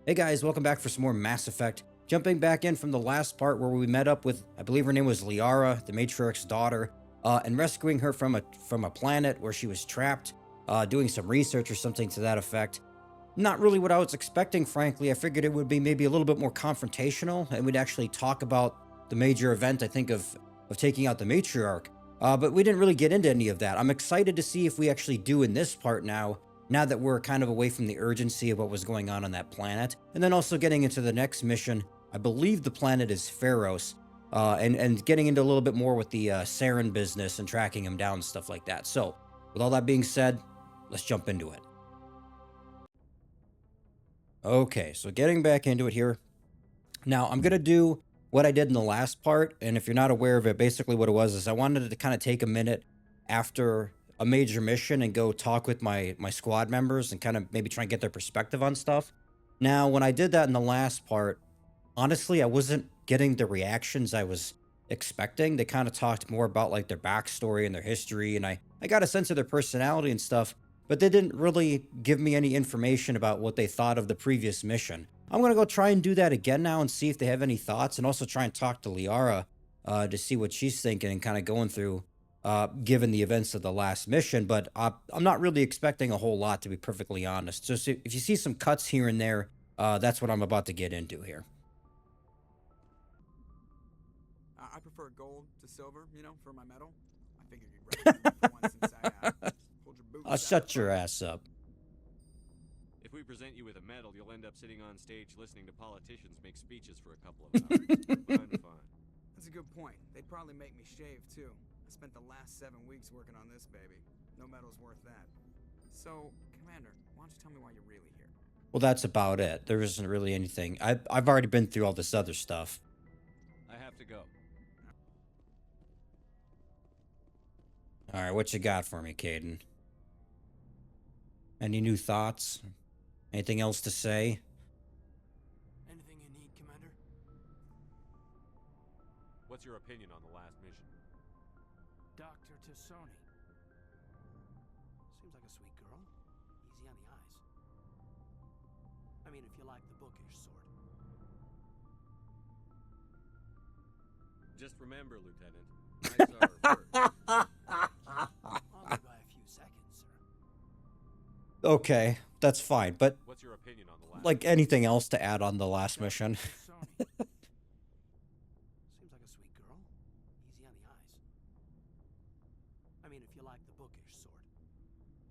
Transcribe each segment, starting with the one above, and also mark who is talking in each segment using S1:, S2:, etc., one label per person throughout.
S1: Hey guys, welcome back for some more Mass Effect. Jumping back in from the last part where we met up with, I believe her name was Liara, the matriarch's daughter, and rescuing her from a planet where she was trapped, doing some research or something to that effect. Not really what I was expecting, frankly. I figured it would be maybe a little bit more confrontational, and we'd actually talk about the major event. I think of taking out the matriarch, but we didn't really get into any of that. I'm excited to see if we actually do in this part now that we're kind of away from the urgency of what was going on that planet. And then also getting into the next mission, I believe the planet is Pharos, and getting into a little bit more with the Saren business and tracking him down and stuff like that. So, with all that being said, let's jump into it. Okay, so getting back into it here. Now, I'm going to do what I did in the last part. And if you're not aware of it, basically what it was is I wanted to kind of take a minute after a major mission and go talk with my squad members and kind of maybe try and get their perspective on stuff. Now, when I did that in the last part, honestly, I wasn't getting the reactions I was expecting. They kind of talked more about like their backstory and their history, and I got a sense of their personality and stuff, but they didn't really give me any information about what they thought of the previous mission. I'm gonna go try and do that again now and see if they have any thoughts, and also try and talk to Liara to see what she's thinking and kind of going through, given the events of the last mission. But I'm not really expecting a whole lot, to be perfectly honest. So if you see some cuts here and there, that's what I'm about to get into here.
S2: I prefer gold to silver, for my medal. I figured you'd recognize me for once since I pulled your boots
S1: I'll
S2: out
S1: shut
S2: of
S1: your
S2: the
S1: ass up.
S3: If we present you with a medal, you'll end up sitting on stage listening to politicians make speeches for a couple of hours. Fine.
S2: That's a good point. They'd probably make me shave, too. I spent the last 7 weeks working on this baby. No medal's worth that. So, Commander, why don't you tell me why you're really here?
S1: Well, that's about it. There isn't really anything. I've already been through all this other stuff.
S3: I have to go.
S1: All right, what you got for me, Kaiden? Any new thoughts? Anything else to say?
S2: Anything you need, Commander?
S3: What's your opinion on the last mission?
S2: Dr. Tassoni. Seems like a sweet girl. Easy on the eyes. I mean, if you like the bookish sort.
S3: Just remember, Lieutenant, nights are first.
S2: Only by a few seconds, sir.
S1: Okay, that's fine. But
S3: What's your opinion on the last
S1: like anything else to add on the last mission?
S2: Tassoni. Seems like a sweet girl. Easy on the eyes. I mean, if you like the bookish sort.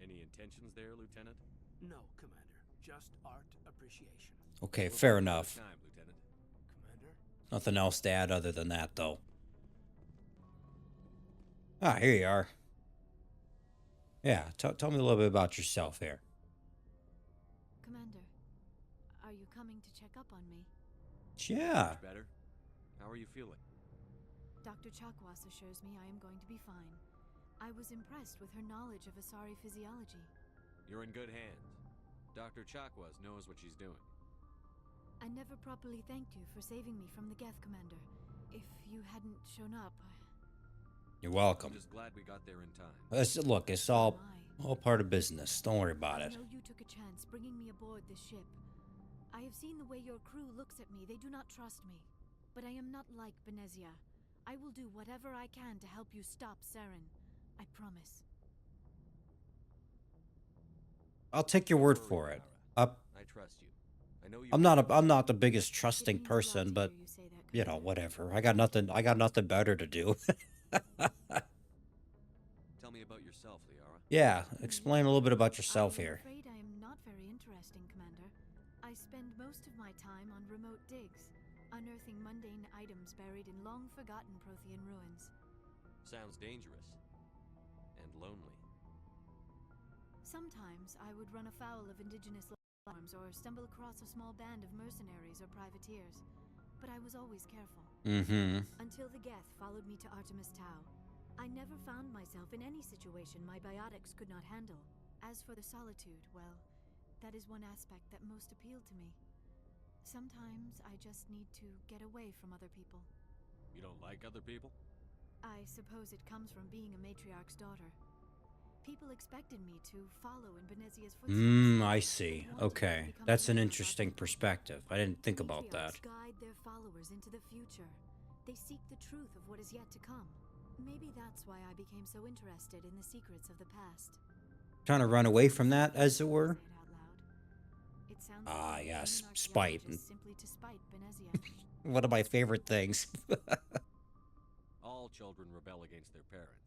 S3: Any intentions there, Lieutenant?
S2: No, Commander. Just art appreciation.
S1: Okay,
S3: We'll
S1: fair
S3: talk another
S1: enough.
S3: time, Lieutenant.
S2: Commander?
S1: Nothing else to add other than that, though. Ah, here you are. Yeah, tell me a little bit about yourself here.
S4: Commander, are you coming to check up on me?
S1: Yeah.
S3: Much better? How are you feeling?
S4: Dr. Chakwas assures me I am going to be fine. I was impressed with her knowledge of Asari physiology.
S3: You're in good hands. Dr. Chakwas knows what she's doing.
S4: I never properly thanked you for saving me from the Geth, Commander. If you hadn't shown up,
S1: You're
S3: I'm
S1: welcome.
S3: just glad we got there in time.
S1: Look, it's
S4: so am
S1: all part of business. Don't worry about
S4: I
S1: it.
S4: know you took a chance bringing me aboard this ship. I have seen the way your crew looks at me. They do not trust me. But I am not like Benezia. I will do whatever I can to help you stop Saren. I promise.
S1: I'll take your word
S3: Don't
S1: for
S3: worry,
S1: it.
S3: Lara. I trust you. I know you.
S1: I'm not the biggest
S4: It
S1: trusting
S4: means a lot
S1: person,
S4: to
S1: but
S4: hear you say that,
S1: you know,
S4: Commander.
S1: whatever. I got nothing better to do.
S3: Tell me about yourself, Liara.
S1: Yeah, explain a little bit about yourself
S4: I'm
S1: here.
S4: afraid I am not very interesting, Commander. I spend most of my time on remote digs, unearthing mundane items buried in long-forgotten Prothean ruins.
S3: Sounds dangerous. And lonely.
S4: Sometimes I would run afoul of indigenous arms or stumble across a small band of mercenaries or privateers, but I was always careful.
S1: Mm-hmm.
S4: Until the Geth followed me to Artemis Tau. I never found myself in any situation my biotics could not handle. As for the solitude, well, that is one aspect that most appealed to me. Sometimes I just need to get away from other people.
S3: You don't like other people?
S4: I suppose it comes from being a matriarch's daughter. People expected me to follow in Benezia's footsteps.
S1: I see. Okay. That's an interesting perspective. I didn't think about that.
S4: Matriarchs guide their followers into the future. They seek the truth of what is yet to come. Maybe that's why I became so interested in the secrets of the past.
S1: Trying to run away from that, as it were.
S4: Say it out loud. It sounds
S1: Ah,
S4: like
S1: yes,
S4: an
S1: spite.
S4: archaeologist simply to spite Benezia.
S1: One of my favorite things.
S3: All children rebel against their parents.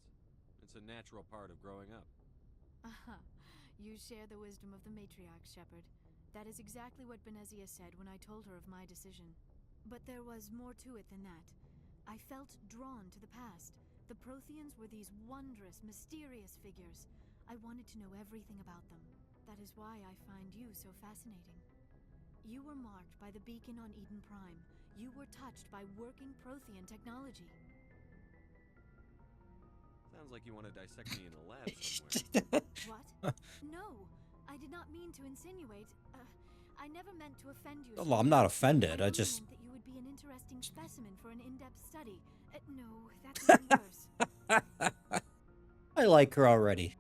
S3: It's a natural part of growing up.
S4: Aha. You share the wisdom of the matriarch, Shepard. That is exactly what Benezia said when I told her of my decision. But there was more to it than that. I felt drawn to the past. The Protheans were these wondrous, mysterious figures. I wanted to know everything about them. That is why I find you so fascinating. You were marked by the beacon on Eden Prime. You were touched by working Prothean technology.
S3: Sounds like you want to dissect me in a lab somewhere.
S4: What? No, I did not mean to insinuate. I never meant to offend you.
S1: Well, I'm not offended. I
S4: only
S1: just...
S4: meant that you would be an interesting specimen for an in-depth study. No, that's even worse.
S1: I like her already.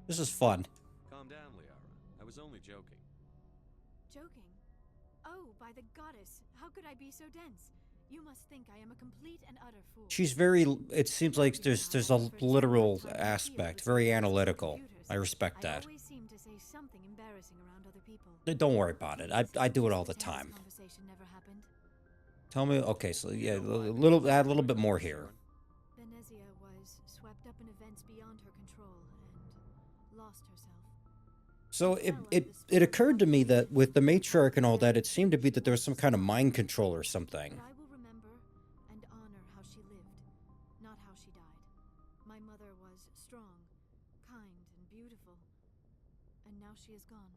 S1: This is fun.
S3: Calm down, Liara. I was only joking.
S4: Joking? Oh, by the goddess, how could I be so dense? You must think I am a complete and utter fool.
S1: She's very... It seems like there's a literal aspect. Very analytical. I respect that.
S4: I always seem to say something embarrassing around other people.
S1: Don't worry about it. I do it all the time.
S4: Conversation never happened.
S1: Tell me... Okay, so yeah, add a little bit more here.
S4: Benezia was swept up in events beyond her control and lost herself.
S1: So it occurred to me that with the matriarch and all that, it seemed to be that there was some kind of mind control or something.
S4: But I will remember and honor how she lived, not how she died. My mother was strong, kind, and beautiful, and now she is gone.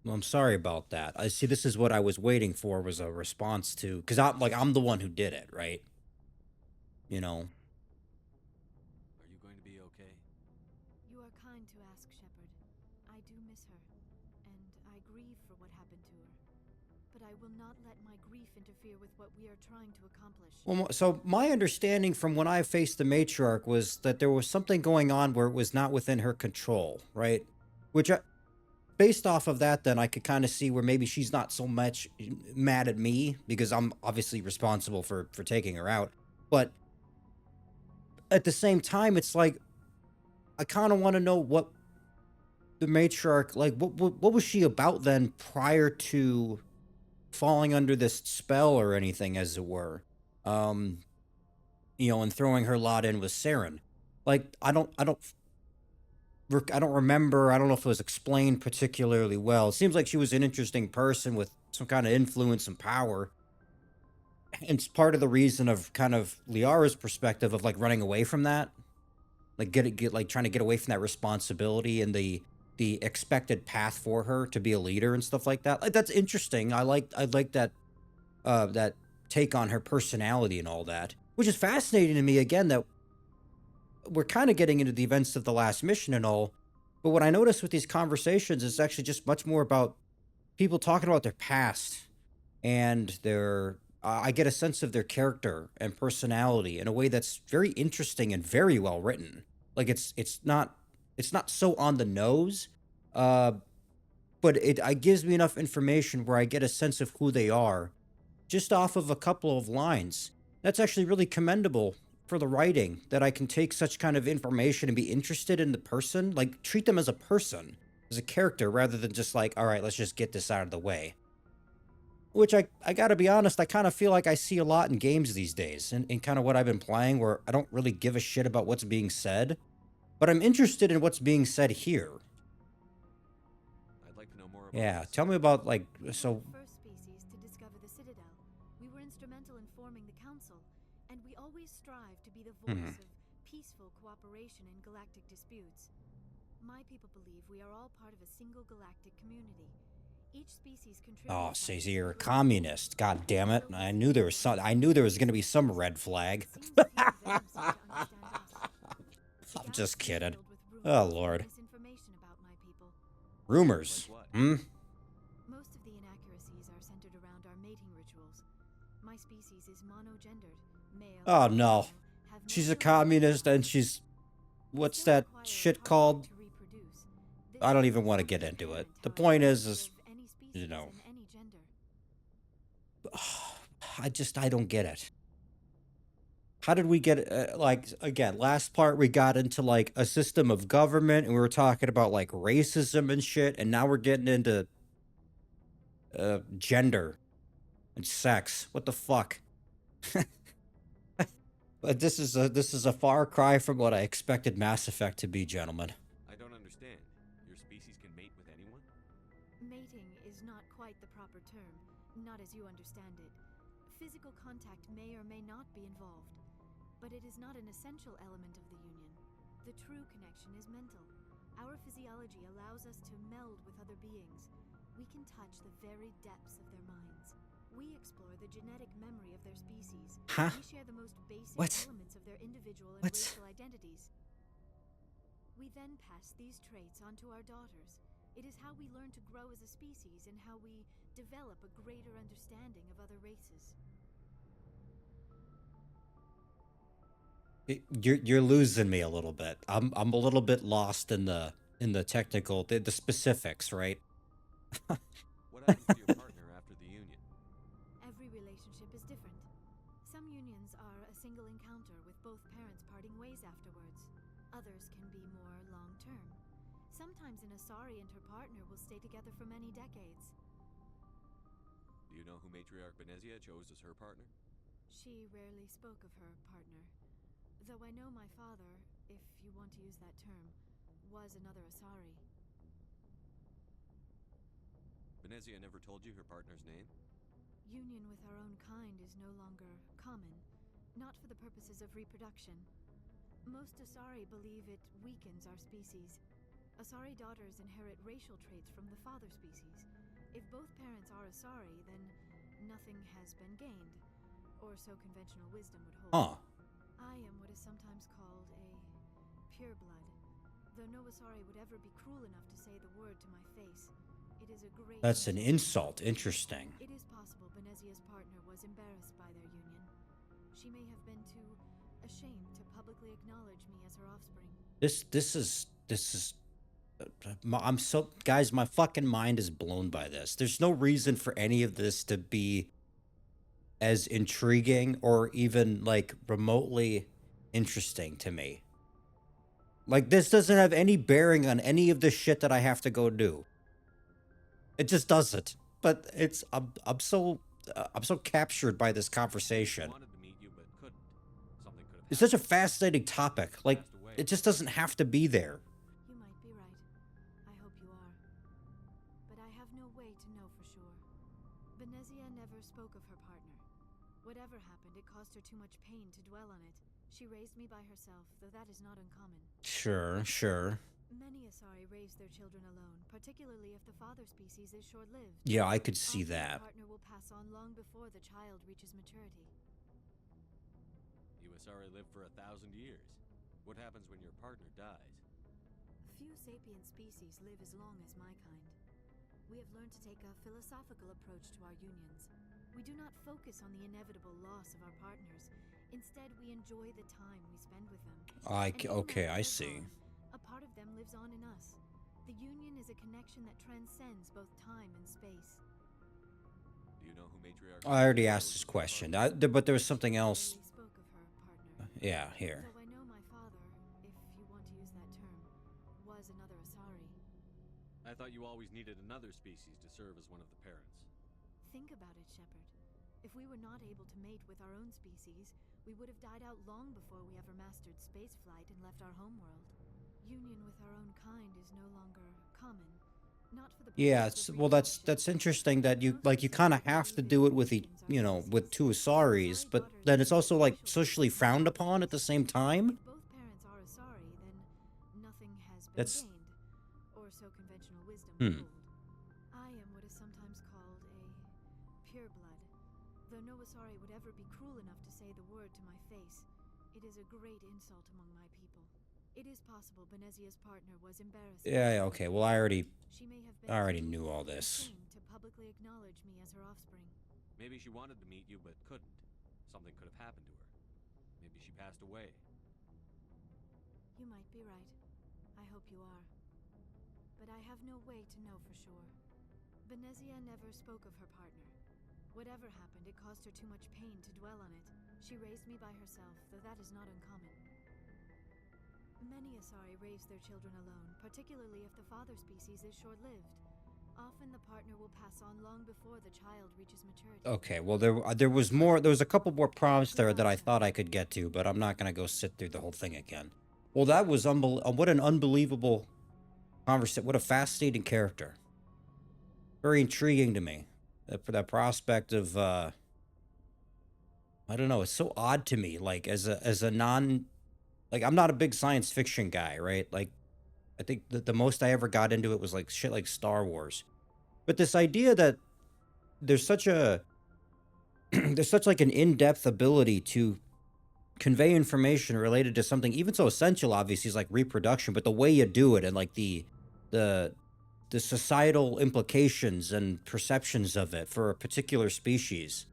S1: Well, I'm sorry about that. I see. This is what I was waiting for, was a response to, because I'm the one who did it, right? You know.
S3: Are you going to be okay?
S4: You are kind to ask, Shepard. I do miss her, and I grieve for what happened to her. But I will not let my grief interfere with what we are trying to accomplish.
S1: Well, so my understanding from when I faced the matriarch was that there was something going on where it was not within her control, right? Which, based off of that, then I could kind of see where maybe she's not so much mad at me because I'm obviously responsible for taking her out. But at the same time, it's like I kind of want to know what the matriarch, like, what was she about then prior to falling under this spell or anything, as it were? You know, and throwing her lot in with Saren. Like, I don't remember. I don't know if it was explained particularly well. It seems like she was an interesting person with some kind of influence and power. And it's part of the reason of kind of Liara's perspective of like running away from that. Like like trying to get away from that responsibility and the expected path for her to be a leader and stuff like that. Like, that's interesting. I like that that take on her personality and all that. Which is fascinating to me, again, that we're kind of getting into the events of the last mission and all, but what I notice with these conversations is actually just much more about people talking about their past and their, I get a sense of their character and personality in a way that's very interesting and very well written. Like, it's not so on the nose, but it gives me enough information where I get a sense of who they are just off of a couple of lines. That's actually really commendable for the writing, that I can take such kind of information and be interested in the person, like treat them as a person, as a character, rather than just like, all right, let's just get this out of the way. Which I gotta be honest, I kind of feel like I see a lot in games these days, in kind of what I've been playing, where I don't really give a shit about what's being said, but I'm interested in what's being said here.
S3: I'd like to know more about
S1: Yeah,
S3: this.
S1: tell me about, like, so...
S4: First species to discover the Citadel. We were instrumental in forming the Council, and we always strive to be the voice of peaceful cooperation in galactic disputes. My people believe we are all part of a single galactic community. Each species contributes.
S1: Oh, Stacey, you're a communist. God damn it. I knew there was going to be some red flag. I'm just kidding. Oh, Lord. Rumors.
S3: Like what?
S4: Most of the inaccuracies are centered around our mating rituals. My species is monogendered, male.
S1: Oh,
S4: and
S1: no.
S4: female, have no
S1: She's a
S4: children,
S1: communist and she's...
S4: we
S1: What's
S4: still
S1: that
S4: require
S1: shit
S4: a partner
S1: called?
S4: to reproduce.
S1: I don't even want to get into it. The point is, you know,
S4: Any gender.
S1: I don't get it. How did we get like again? Last part we got into like a system of government, and we were talking about like racism and shit, and now we're getting into gender and sex. What the fuck? But this is a far cry from what I expected Mass Effect to be, gentlemen.
S3: I don't understand. Your species can mate with anyone?
S4: Mating is not quite the proper term, not as you understand it. Physical contact may or may not be involved, but it is not an essential element of the union. The true connection is mental. Our physiology allows us to meld with other beings. We can touch the very depths of their minds. We explore the genetic memory of their species.
S1: Huh?
S4: We share the most basic
S1: What?
S4: elements of their individual and
S1: What?
S4: racial identities. We then pass these traits onto our daughters. It is how we learn to grow as a species and how we develop a greater understanding of other races.
S1: You're losing me a little bit. I'm a little bit lost in the technical the specifics, right?
S3: What happens to your partner after the union?
S4: Every relationship is different. Some unions are a single encounter with both parents parting ways afterwards. Others can be more long-term. Sometimes an Asari and her partner will stay together for many decades.
S3: Do you know who Matriarch Benezia chose as her partner?
S4: She rarely spoke of her partner. Though I know my father, if you want to use that term, was another Asari.
S3: Benezia never told you her partner's name?
S4: Union with our own kind is no longer common, not for the purposes of reproduction. Most Asari believe it weakens our species. Asari daughters inherit racial traits from the father species. If both parents are Asari, then nothing has been gained, or so conventional wisdom would hold.
S1: Huh.
S4: I am what is sometimes called a pureblood. Though no Asari would ever be cruel enough to say the word to my face, it is a great...
S1: That's an insult. Interesting.
S4: It is possible Benezia's partner was embarrassed by their union. She may have been too ashamed to publicly acknowledge me as her offspring.
S1: This is I'm so guys, my fucking mind is blown by this. There's no reason for any of this to be as intriguing or even like remotely interesting to me. Like this doesn't have any bearing on any of the shit that I have to go do. It just doesn't. But it's I'm so captured by this conversation.
S3: Wanted to meet you but couldn't. Something could have
S1: It's such a fascinating topic. Like it just doesn't have to be there.
S4: You might be right. I hope you are. But I have no way to know for sure. Benezia never spoke of her partner. Whatever happened, it caused her too much pain to dwell on it. She raised me by herself, though that is not uncommon.
S1: Sure.
S4: Many Asari raise their children alone, particularly if the father species is short-lived.
S1: Yeah, I could see
S4: Often
S1: that.
S4: The partner will pass on long before the child reaches maturity.
S3: You Asari live for 1,000 years. What happens when your partner dies?
S4: Few sapient species live as long as my kind. We have learned to take a philosophical approach to our unions. We do not focus on the inevitable loss of our partners. Instead, we enjoy the time we spend with them.
S1: Okay, I see.
S4: A part of them lives on in us. The union is a connection that transcends both time and space.
S3: Do you know who Matriarch
S1: I already
S3: Benezia
S1: asked
S3: chose
S1: this
S3: as her
S1: question,
S3: partner?
S1: but there was something else.
S4: Rarely spoke of her partner.
S1: Yeah, here.
S4: Though I know my father, if you want to use that term, was another Asari.
S3: I thought you always needed another species to serve as one of the parents.
S4: Think about it, Shepard. If we were not able to mate with our own species, we would have died out long before we ever mastered spaceflight and left our homeworld. Union with our own kind is no longer common. Not for the
S1: Yeah,
S4: purposes of
S1: well that's
S4: reproduction.
S1: interesting that you
S4: Most
S1: kind of
S4: Asari
S1: have to
S4: believe
S1: do
S4: that
S1: it with
S4: humans are
S1: with
S4: species.
S1: two Asaris,
S4: Asari
S1: but
S4: daughters
S1: then it's
S4: inherit
S1: also like
S4: racial
S1: socially
S4: traits from
S1: frowned
S4: their
S1: upon at the same time.
S4: If both parents are Asari, then nothing has been
S1: That's-
S4: gained, or so conventional wisdom
S1: Hmm.
S4: would hold. I am what is sometimes called a pureblood. Though no Asari would ever be cruel enough to say the word to my face, it is a great insult among my people. It is possible Benezia's partner was embarrassed. by
S1: Yeah,
S4: her
S1: okay.
S4: partner.
S1: Well, I already
S4: She may have been too
S1: knew all this.
S4: ashamed to publicly acknowledge me as her offspring.
S3: Maybe she wanted to meet you but couldn't. Something could have happened to her. Maybe she passed away.
S4: You might be right. I hope you are. but I have no way to know for sure. Benezia never spoke of her partner. Whatever happened, it caused her too much pain to dwell on it. She raised me by herself, though that is not uncommon. Many Asari raise their children alone, particularly if the father species is short-lived. Often the partner will pass on long before the child reaches maturity.
S1: Okay, well there was more. There was a couple more prompts there that I thought I could get to, but I'm not gonna go sit through the whole thing again. Well, that was what an unbelievable conversation. What a fascinating character. Very intriguing to me. That prospect of I don't know. It's so odd to me. Like as a non, like I'm not a big science fiction guy, right? Like I think the most I ever got into it was like shit like Star Wars. But this idea that there's such a there's such like an in-depth ability to convey information related to something even so essential, obviously, is like reproduction, but the way you do it and like the societal implications and perceptions of it for a particular species.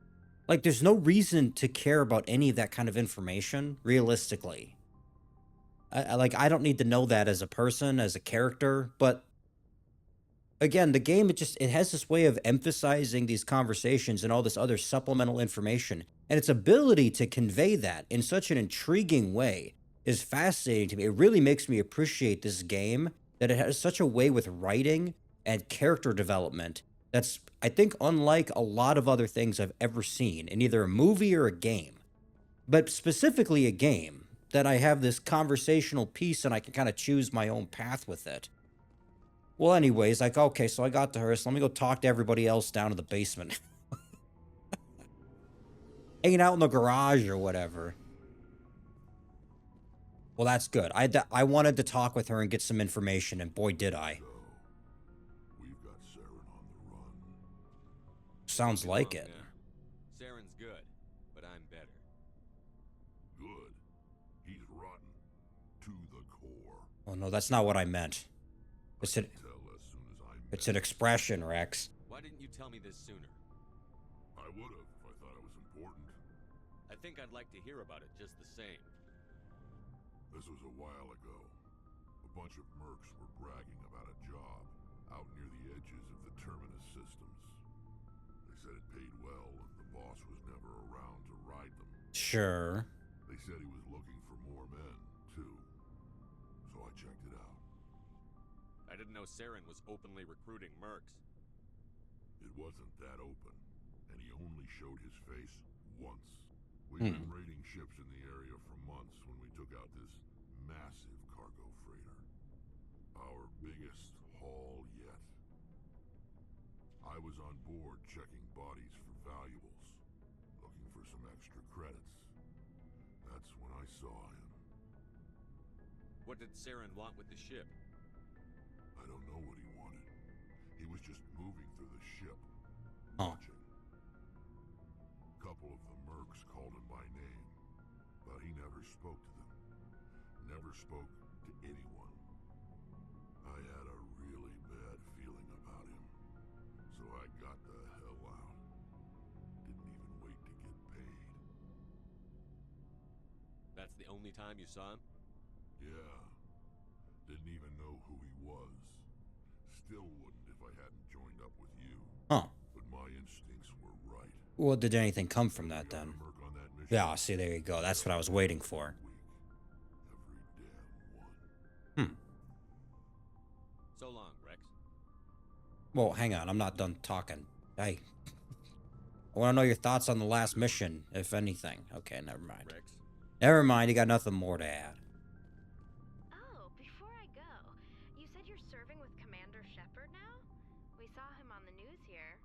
S1: Like there's no reason to care about any of that kind of information realistically. I don't need to know that as a person, as a character, but again, the game, it has this way of emphasizing these conversations and all this other supplemental information, and its ability to convey that in such an intriguing way is fascinating to me. It really makes me appreciate this game, that it has such a way with writing and character development that's, I think, unlike a lot of other things I've ever seen in either a movie or a game, but specifically a game, that I have this conversational piece and I can kind of choose my own path with it. Well, anyways, like, okay, so I got to her, so let me go talk to everybody else down in the basement. Hanging out in the garage or whatever. Well, that's good. I wanted to talk with her and get some information, and boy, did I.
S5: So, we've got Saren on the run.
S1: Sounds like it.
S3: Saren's good, but I'm better.
S5: Good. He's rotten. To the core.
S1: Oh, no, that's not what I meant. It's an,
S5: Tell as soon as I
S1: it's an expression, Rex.
S3: Why didn't you tell me this sooner?
S5: I would have if I thought it was important.
S3: I think I'd like to hear about it just the same.
S5: This was a while ago. A bunch of mercs were bragging about a job out near the edges of the terminus systems. They said it paid well and the boss was never around to ride them.
S1: Sure.
S5: They said he was looking for more men, too. So I checked it out.
S3: I didn't know Saren was openly recruiting mercs.
S5: It wasn't that open, and he only showed his face once. We've been raiding ships in the area for months when we took out this massive cargo freighter. Our biggest haul yet. I was on board checking bodies for valuables, looking for some extra credits. That's when I saw him.
S3: What did Saren want with the ship?
S5: I don't know what he wanted. He was just moving through the ship,
S1: Oh.
S5: watching. A couple of the mercs called him by name, but he never spoke to them. Never spoke to anyone. I had a really bad feeling about him, so I got the hell out. Didn't even wait to get paid.
S3: That's the only time you saw him?
S5: Yeah. Didn't even know who he was. Still wouldn't if I hadn't joined up with you.
S1: Huh.
S5: But my instincts were right.
S1: Well, did anything come from that
S5: We got a
S1: then?
S5: merc on that mission.
S1: Yeah, see, there you go. That's what I was waiting for.
S5: Every damn one.
S3: So long, Rex.
S1: Well, hang on. I'm not done talking. Hey. I want to know your thoughts on the last mission, if anything. Okay, never mind.
S3: Rex.
S1: Never mind. You got nothing more to add.
S6: Oh, before I go, you said you're serving with Commander Shepard now? We saw him on the news here.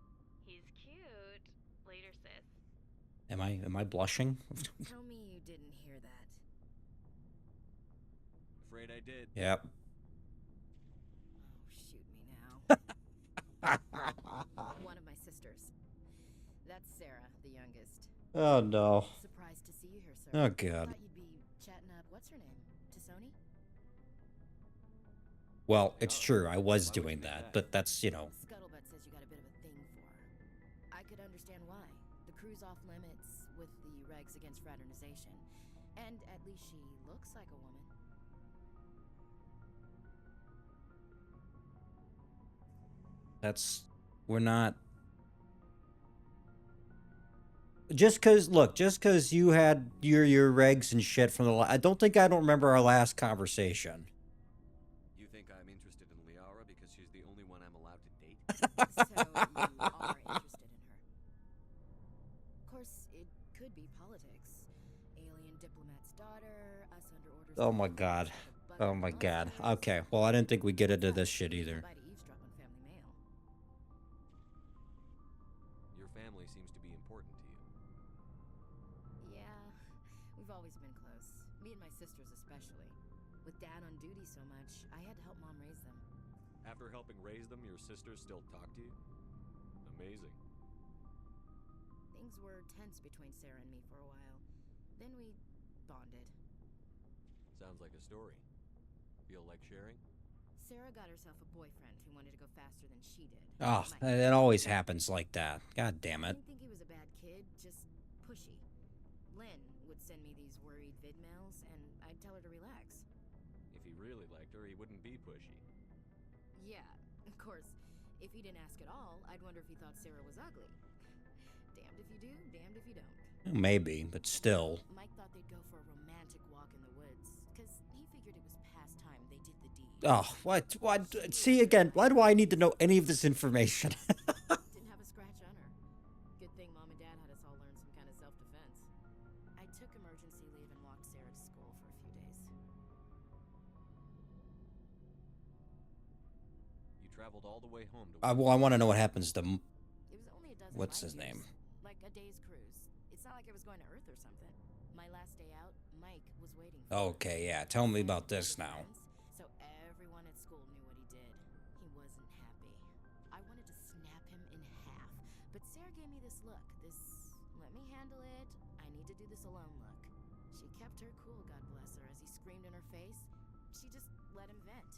S6: He's cute. Later, sis.
S1: Am I blushing?
S6: Tell me you didn't hear that.
S3: Afraid I did.
S1: Yep.
S6: Oh, shoot me now. One of my sisters. That's Sarah, the youngest.
S1: Oh no.
S6: Surprised to see you here, sir.
S1: Oh god.
S6: Thought you'd be chatting up, what's her name? Tassoni?
S1: Well, it's true. I was doing that, but that's, you know.
S6: Scuttlebutt says you got a bit of a thing for her. I could understand why. The crew's off limits with the regs against fraternization. And at least she looks like a woman.
S1: We're not. Just cause you had your regs and shit from I don't remember our last conversation.
S3: You think I'm interested in Liara because she's the only one I'm allowed to date?
S7: So you are interested in her. Of course, it could be politics. Alien diplomat's daughter, us under orders.
S1: Oh my god. Oh my god. Okay, well I didn't think we'd get into this shit either.
S3: Your family seems to be important to you.
S7: Yeah, we've always been close. Me and my sisters especially. With Dad on duty so much, I had to help Mom raise them.
S3: After helping raise them, your sisters still talk to you? Amazing.
S7: Things were tense between Sarah and me for a while. Then we bonded.
S3: Sounds like a story. Feel like sharing?
S7: Sarah got herself a boyfriend who wanted to go faster than she did.
S1: Oh, it always happens like that. God damn
S7: I
S1: it.
S7: didn't think he was a bad kid, just pushy. Lynn would send me these worried vid mails, and I'd tell her to relax.
S3: If he really liked her, he wouldn't be pushy.
S7: Yeah, of course. If he didn't ask at all, I'd wonder if he thought Sarah was ugly. Damned if you do, damned if you don't.
S1: Maybe, but still.
S7: Mike thought they'd go for a romantic walk in the woods, because he figured it was past time they did the deed.
S1: Oh, what? See, again, why do I need to know any of this information?
S7: Didn't have a scratch on her. Good thing Mom and Dad had us all learn some kind of self-defense. I took emergency leave and walked Sarah to school for a few days.
S3: You traveled all the way home to...
S1: Well, I want to know what happens to...
S7: It was only a dozen
S1: What's
S7: light
S1: his
S7: years,
S1: name?
S7: like a day's cruise. It's not like I was going to Earth or something. My last day out, Mike was waiting for me.
S1: Okay, yeah. Tell me about this now.
S7: So everyone at school knew what he did. He wasn't happy. I wanted to snap him in half, but Sarah gave me this look. This, let me handle it, I need to do this alone look. She kept her cool, God bless her, as he screamed in her face. She just let him vent.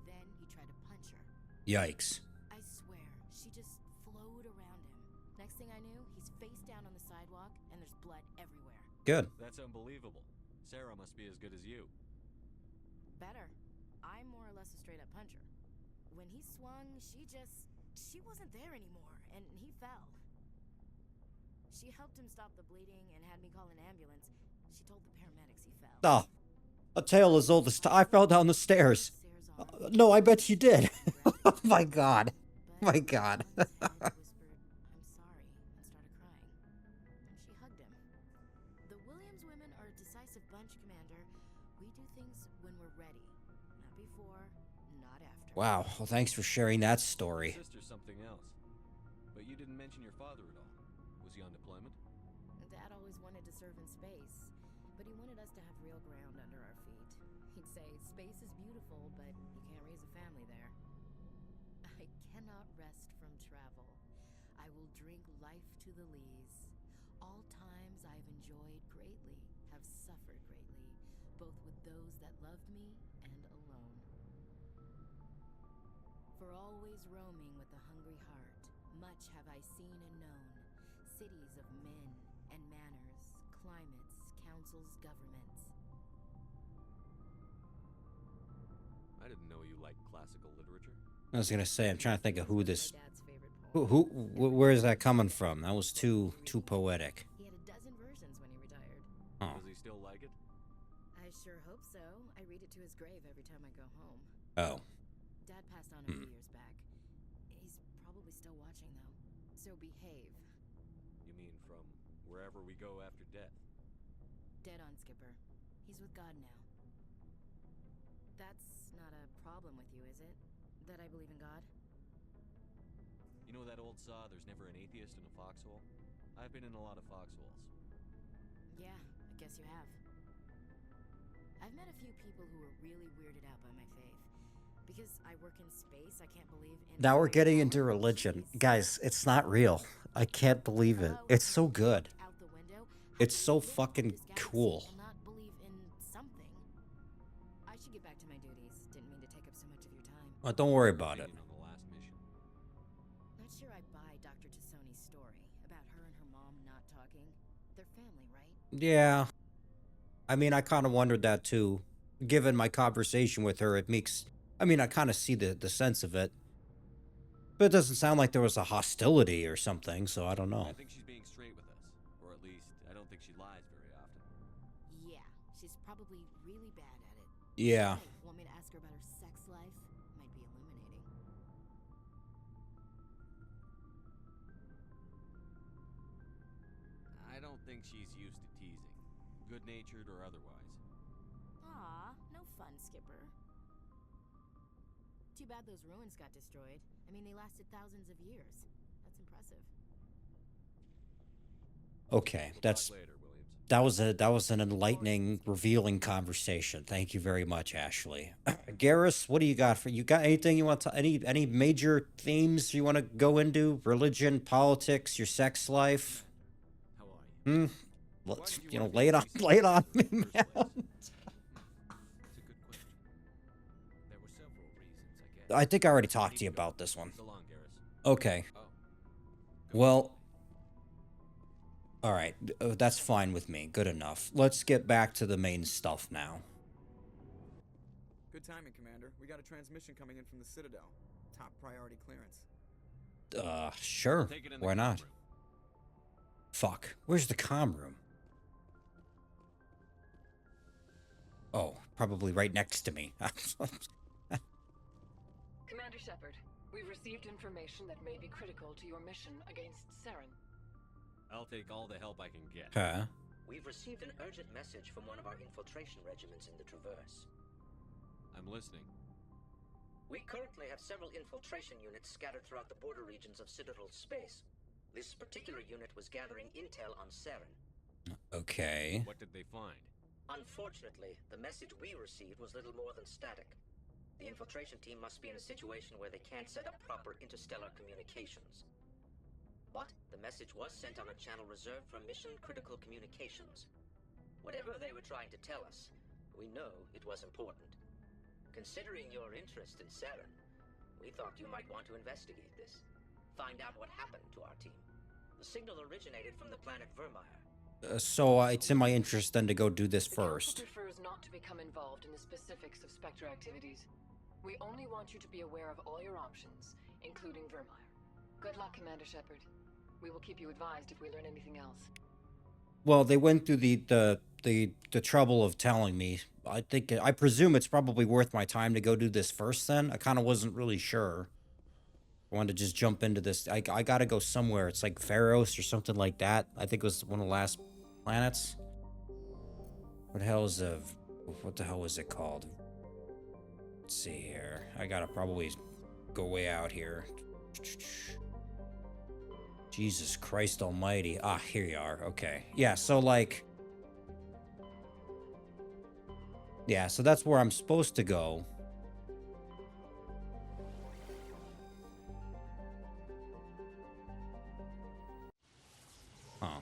S7: Then he tried to punch her.
S1: Yikes.
S7: I swear, she just flowed around him. Next thing I knew, he's face down on the sidewalk, and there's blood everywhere.
S1: Good.
S3: That's unbelievable. Sarah must be as good as you.
S7: Better. I'm more or less a straight-up puncher. When he swung, she wasn't there anymore, and he fell. She helped him stop the bleeding and had me call an ambulance. She told the paramedics he fell.
S1: Oh, a tale as old as I fell down the stairs. No, I bet you did. Oh my god. My god.
S7: Ted whispered, "I'm sorry," and started crying. And she hugged him. The Williams women are a decisive bunch, Commander. We do things when we're ready. Not before, not after.
S1: Wow. Well, thanks for sharing that story.
S3: Sister's something else. But you didn't mention your father at all. Was he on deployment?
S7: Dad always wanted to serve in space, but he wanted us to have real ground under our feet. He'd say, space is beautiful, but you can't raise a family there. I cannot rest from travel. I will drink life to the lees. All times I've enjoyed greatly, have suffered greatly, both with those that loved me and alone. For always roaming with a hungry heart, much have I seen and known, cities of men and manners, climates, councils, governments.
S3: I didn't know you liked classical literature.
S1: I was gonna say, I'm trying to think of who this...
S7: My dad's favorite poem.
S1: Where is that coming from? That was too poetic.
S7: He had a dozen versions when he retired.
S1: Oh.
S3: Does he still like it?
S7: I sure hope so. I read it to his grave every time I go home.
S1: Oh.
S7: Dad passed on a few years back. He's probably still watching, though. So behave.
S3: You mean from wherever we go after death?
S7: Dead on, Skipper. He's with God now. That's not a problem with you, is it? That I believe in God?
S3: You know that old saw, there's never an atheist in a foxhole? I've been in a lot of foxholes.
S7: Yeah, I guess you have. I've met a few people who are really weirded out by my faith. Because I work in space, I can't believe in...
S1: Now we're getting into religion. Guys, it's not real. I can't believe it. It's so good.
S7: Out the window,
S1: It's so fucking cool.
S7: and not believe in something. I should get back to my duties. Didn't mean to take up so much of your time.
S1: Oh, don't worry about it.
S3: Opinion on the last mission.
S7: Not sure I buy Dr. Tassoni's story about her and her mom not talking. They're family, right?
S1: Yeah. I mean, I kind of wondered that too. Given my conversation with her, it makes... I mean, I kind of see the sense of it. But it doesn't sound like there was a hostility or something, so I don't know.
S3: I think she's being straight with us. Or at least, I don't think she lies very often.
S7: Yeah, she's probably really bad at it.
S1: Yeah.
S7: Hey, want me to ask her about her sex life? Might be illuminating.
S3: I don't think she's used to teasing. Good-natured or otherwise.
S7: Aw, no fun, Skipper. Too bad those ruins got destroyed. I mean, they lasted thousands of years. That's impressive.
S1: Okay,
S3: We'll
S1: that's
S3: talk later, Williams.
S1: that was an enlightening, revealing conversation. Thank you very much, Ashley. Garrus, what do you got for you? Got anything you want to any major themes you want to go into? Religion, politics, your sex life?
S3: How are you?
S1: Let's
S3: did you want to
S1: lay it on
S3: be
S1: lay it on me,
S3: in the first
S1: man.
S3: place? It's a good question. There were several reasons, I guess.
S1: I think I already talked to you about this one.
S3: So long, Garrus.
S1: Okay.
S3: Oh.
S1: Well, all right. That's fine with me. Good enough. Let's get back to the main stuff now.
S2: Good timing, Commander. We got a transmission coming in from the Citadel. Top priority clearance.
S1: Sure.
S3: Take it in the
S1: Why not?
S3: comm room.
S1: Fuck. Where's the comm room? Oh, probably right next to me.
S8: Commander Shepard, we've received information that may be critical to your mission against Saren.
S3: I'll take all the help I can get.
S1: Huh?
S9: We've received an urgent message from one of our infiltration regiments in the Traverse.
S3: I'm listening.
S9: We currently have several infiltration units scattered throughout the border regions of Citadel space. This particular unit was gathering intel on Saren.
S1: Okay.
S3: What did they find?
S9: Unfortunately, the message we received was little more than static. The infiltration team must be in a situation where they can't set up proper interstellar communications. But the message was sent on a channel reserved for mission-critical communications. Whatever they were trying to tell us, we know it was important. Considering your interest in Saren, we thought you might want to investigate this. Find out what happened to our team. The signal originated from the planet Virmire.
S1: So it's in my interest then to go do this
S8: The Council
S1: first.
S8: prefers not to become involved in the specifics of Spectre activities. We only want you to be aware of all your options, including Virmire. Good luck, Commander Shepard. We will keep you advised if we learn anything else.
S1: Well, they went through the trouble of telling me. I presume it's probably worth my time to go do this first then. I kind of wasn't really sure. I wanted to just jump into this. I gotta go somewhere. It's like Pharos or something like that. I think it was one of the last planets. What the hell was it called? Let's see here. I gotta probably go way out here. Jesus Christ almighty. Ah, here you are. Okay. Yeah, so like... Yeah, so that's where I'm supposed to go. Huh.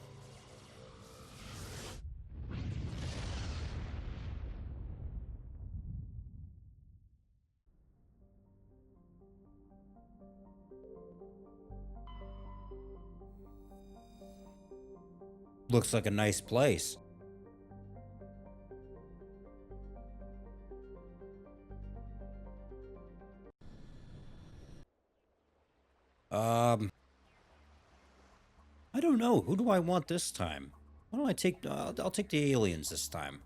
S1: Looks like a nice place. I don't know. Who do I want this time? Why don't I take... I'll take the aliens this time.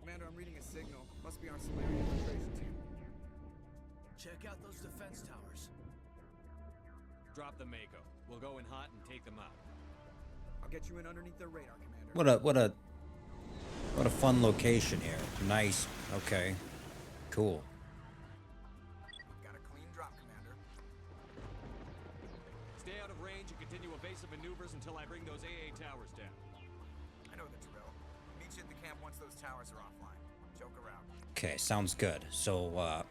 S2: Commander, I'm reading a signal. Must be our Solarian infiltration team.
S10: Check out those defense towers.
S3: Drop the Mako. We'll go in hot and take them out.
S2: I'll get you in underneath their radar, Commander.
S1: What a fun location here. Nice. Okay. Cool.
S2: Got a clean drop, Commander.
S3: Stay out of range and continue evasive maneuvers until I bring those AA towers down.
S2: I know the drill. Meet you at the camp once those towers are offline. Joke around.
S1: Okay, sounds good. So,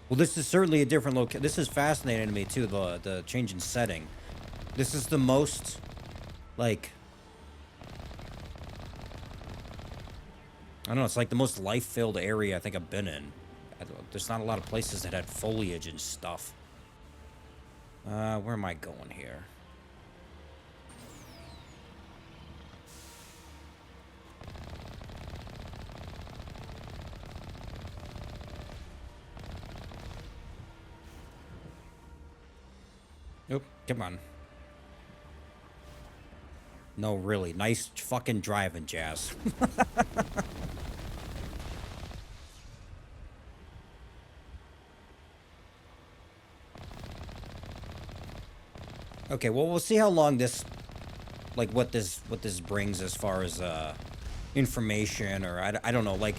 S1: well, this is certainly a different location. This is fascinating to me, too, the change in setting. This is the most, like... I don't know, it's like the most life-filled area I think I've been in. There's not a lot of places that had foliage and stuff. Where am I going here? Oop, come on. No, really. Nice fucking driving, Jazz. Okay, well, we'll see how long this, like, what this brings as far as information, or I don't know. Like,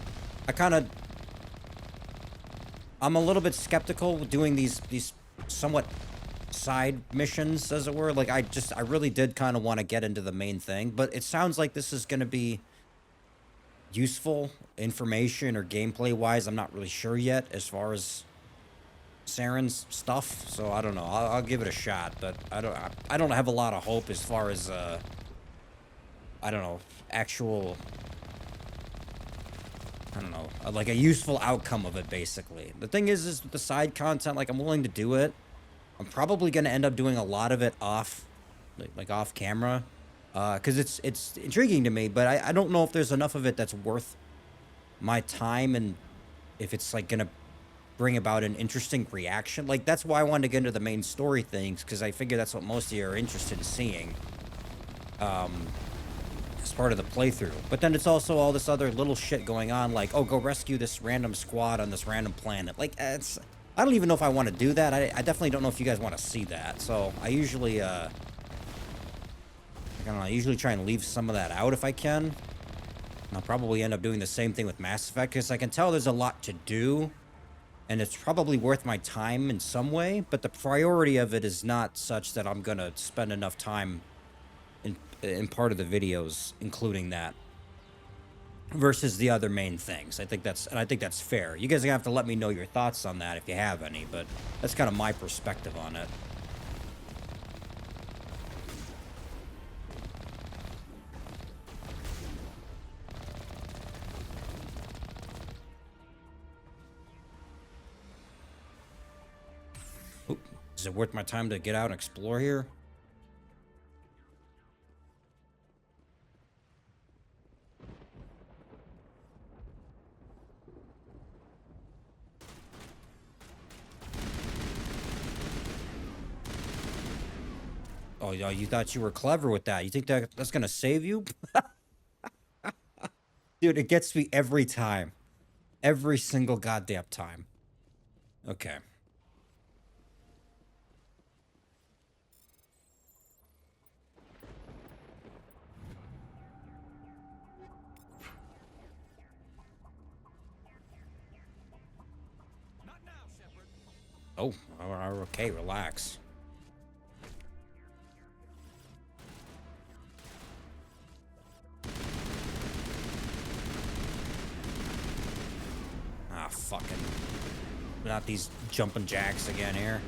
S1: I'm a little bit skeptical doing these somewhat side missions, as it were. Like, I really did kind of want to get into the main thing, but it sounds like this is going to be useful information or gameplay wise. I'm not really sure yet as far as Saren's stuff, so I don't know. I'll give it a shot, but I don't have a lot of hope as far as I don't know, actual, I don't know, like a useful outcome of it. Basically, the thing is with the side content, like, I'm willing to do it. I'm probably gonna end up doing a lot of it off, like off camera, because it's intriguing to me, but I don't know if there's enough of it that's worth my time, and if it's like gonna bring about an interesting reaction. Like, that's why I wanted to get into the main story things, because I figure that's what most of you are interested in seeing as part of the playthrough. But then it's also all this other little shit going on, like, oh, go rescue this random squad on this random planet. Like, I don't even know if I want to do that. I definitely don't know if you guys want to see that. So I usually I don't know, I usually try and leave some of that out if I can. And I'll probably end up doing the same thing with Mass Effect, because I can tell there's a lot to do, and it's probably worth my time in some way, but the priority of it is not such that I'm gonna spend enough time in part of the videos including that versus the other main things. I think that's fair. You guys are gonna have to let me know your thoughts on that if you have any, but that's kind of my perspective on it. Is it worth my time to get out and explore here? Oh, yeah, you thought you were clever with that. You think that's gonna save you? Dude, it gets me every time. Every single goddamn time. Okay. Oh, okay, relax. Ah, fucking. Not these jumping jacks again here.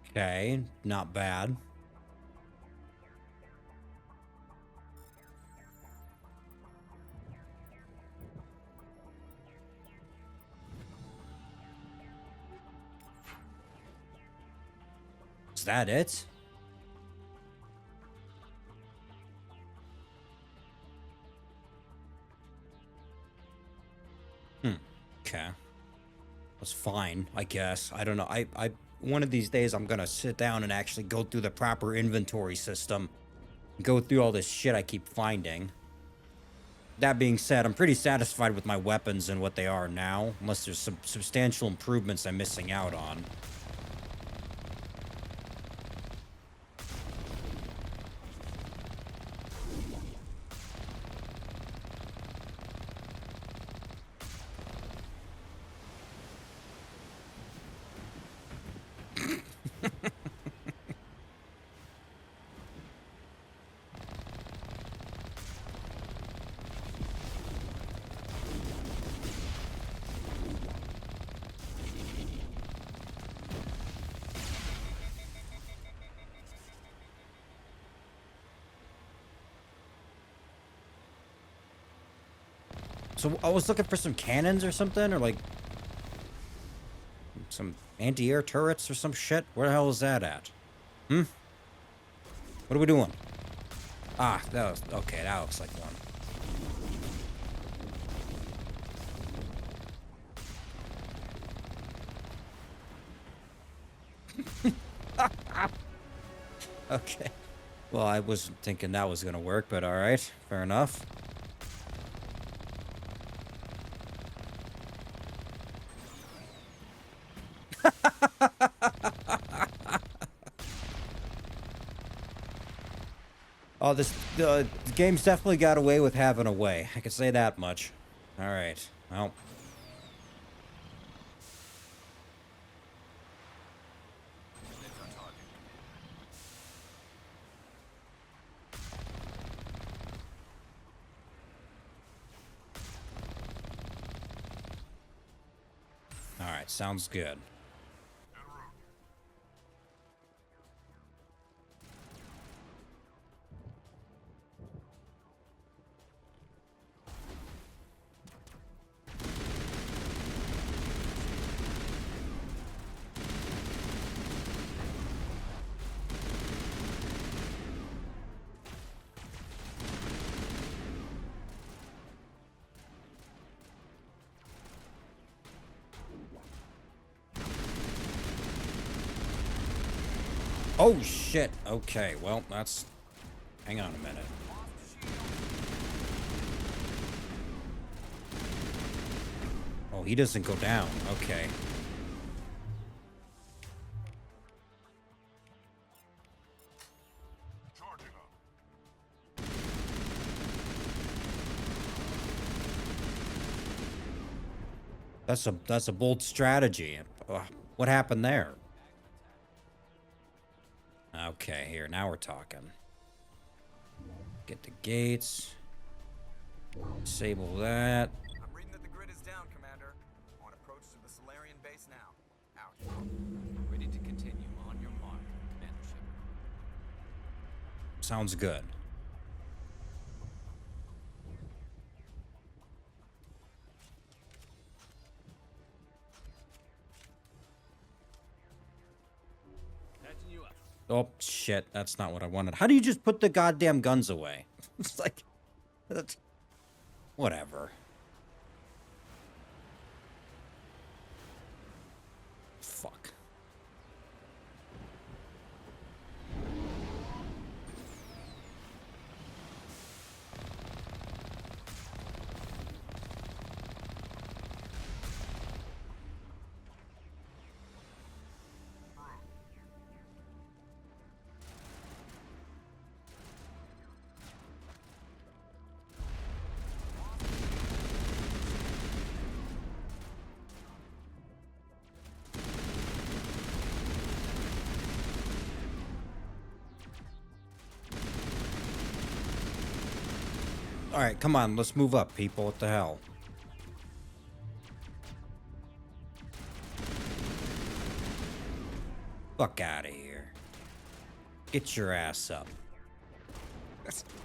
S1: Okay, not bad. Is that it? Okay. That's fine, I guess. I don't know. I one of these days I'm gonna sit down and actually go through the proper inventory system. Go through all this shit I keep finding. That being said, I'm pretty satisfied with my weapons and what they are now, unless there's some substantial improvements I'm missing out on. So I was looking for some cannons or something, or like some anti-air turrets or some shit. Where the hell is that at? Hmm? What are we doing? Ah, that was... Okay, that looks like one. Okay. Well, I wasn't thinking that was gonna work, but alright. Fair enough. Oh, the game's definitely got away with having a way. I can say that much. Alright. Well. Alright, sounds good. Oh, shit. Okay, well, that's... Hang on a minute. Oh, he doesn't go down. Okay. That's a bold strategy. What happened there? Okay, here, now we're talking. Get the gates. Disable that.
S2: I'm reading that the grid is down, Commander. On approach to the Solarian base now. Out.
S10: Ready to continue on your mark, Commander Shepard.
S1: Sounds good.
S10: Patching you up.
S1: Oh, shit. That's not what I wanted. How do you just put the goddamn guns away? It's like... That's... Whatever. Fuck. Alright, come on, let's move up, people. What the hell? Fuck out of here. Get your ass up.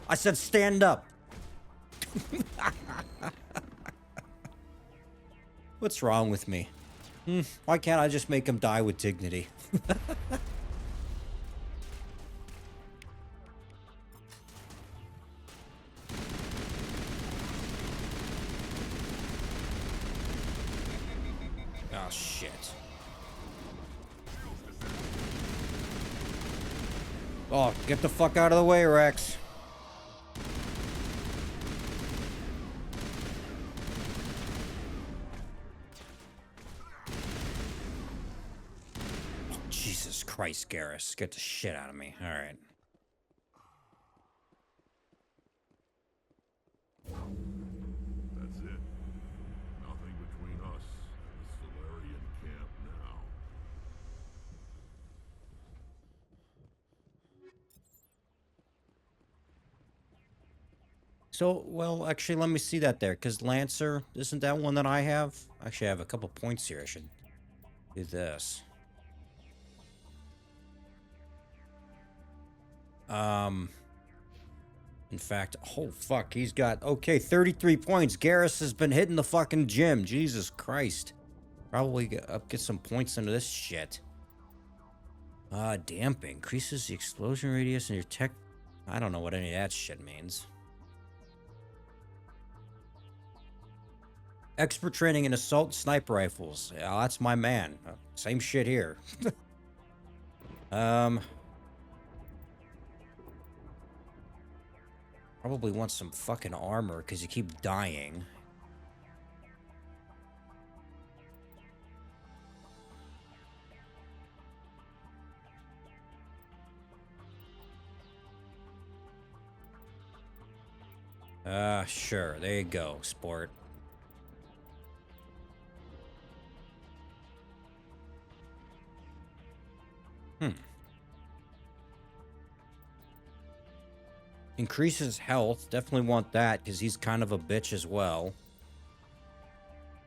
S1: I said stand up. What's wrong with me? Why can't I just make him die with dignity? Oh, shit. Oh, get the fuck out of the way, Rex. Oh, Jesus Christ, Garrus. Get the shit out of me. All right.
S5: That's it. Nothing between us and the Solarian camp now.
S1: So, well, actually, let me see that there, because Lancer, isn't that one that I have? Actually, I have a couple points here. I should do this. In fact, oh, fuck, he's got, okay, 33 points. Garrus has been hitting the fucking gym. Jesus Christ. Probably get some points into this shit. Damp increases the explosion radius in your tech. I don't know what any of that shit means. Expert training in assault sniper rifles. Yeah, that's my man. Same shit here. Probably want some fucking armor because you keep dying. Sure. There you go, sport. Increases health. Definitely want that because he's kind of a bitch as well.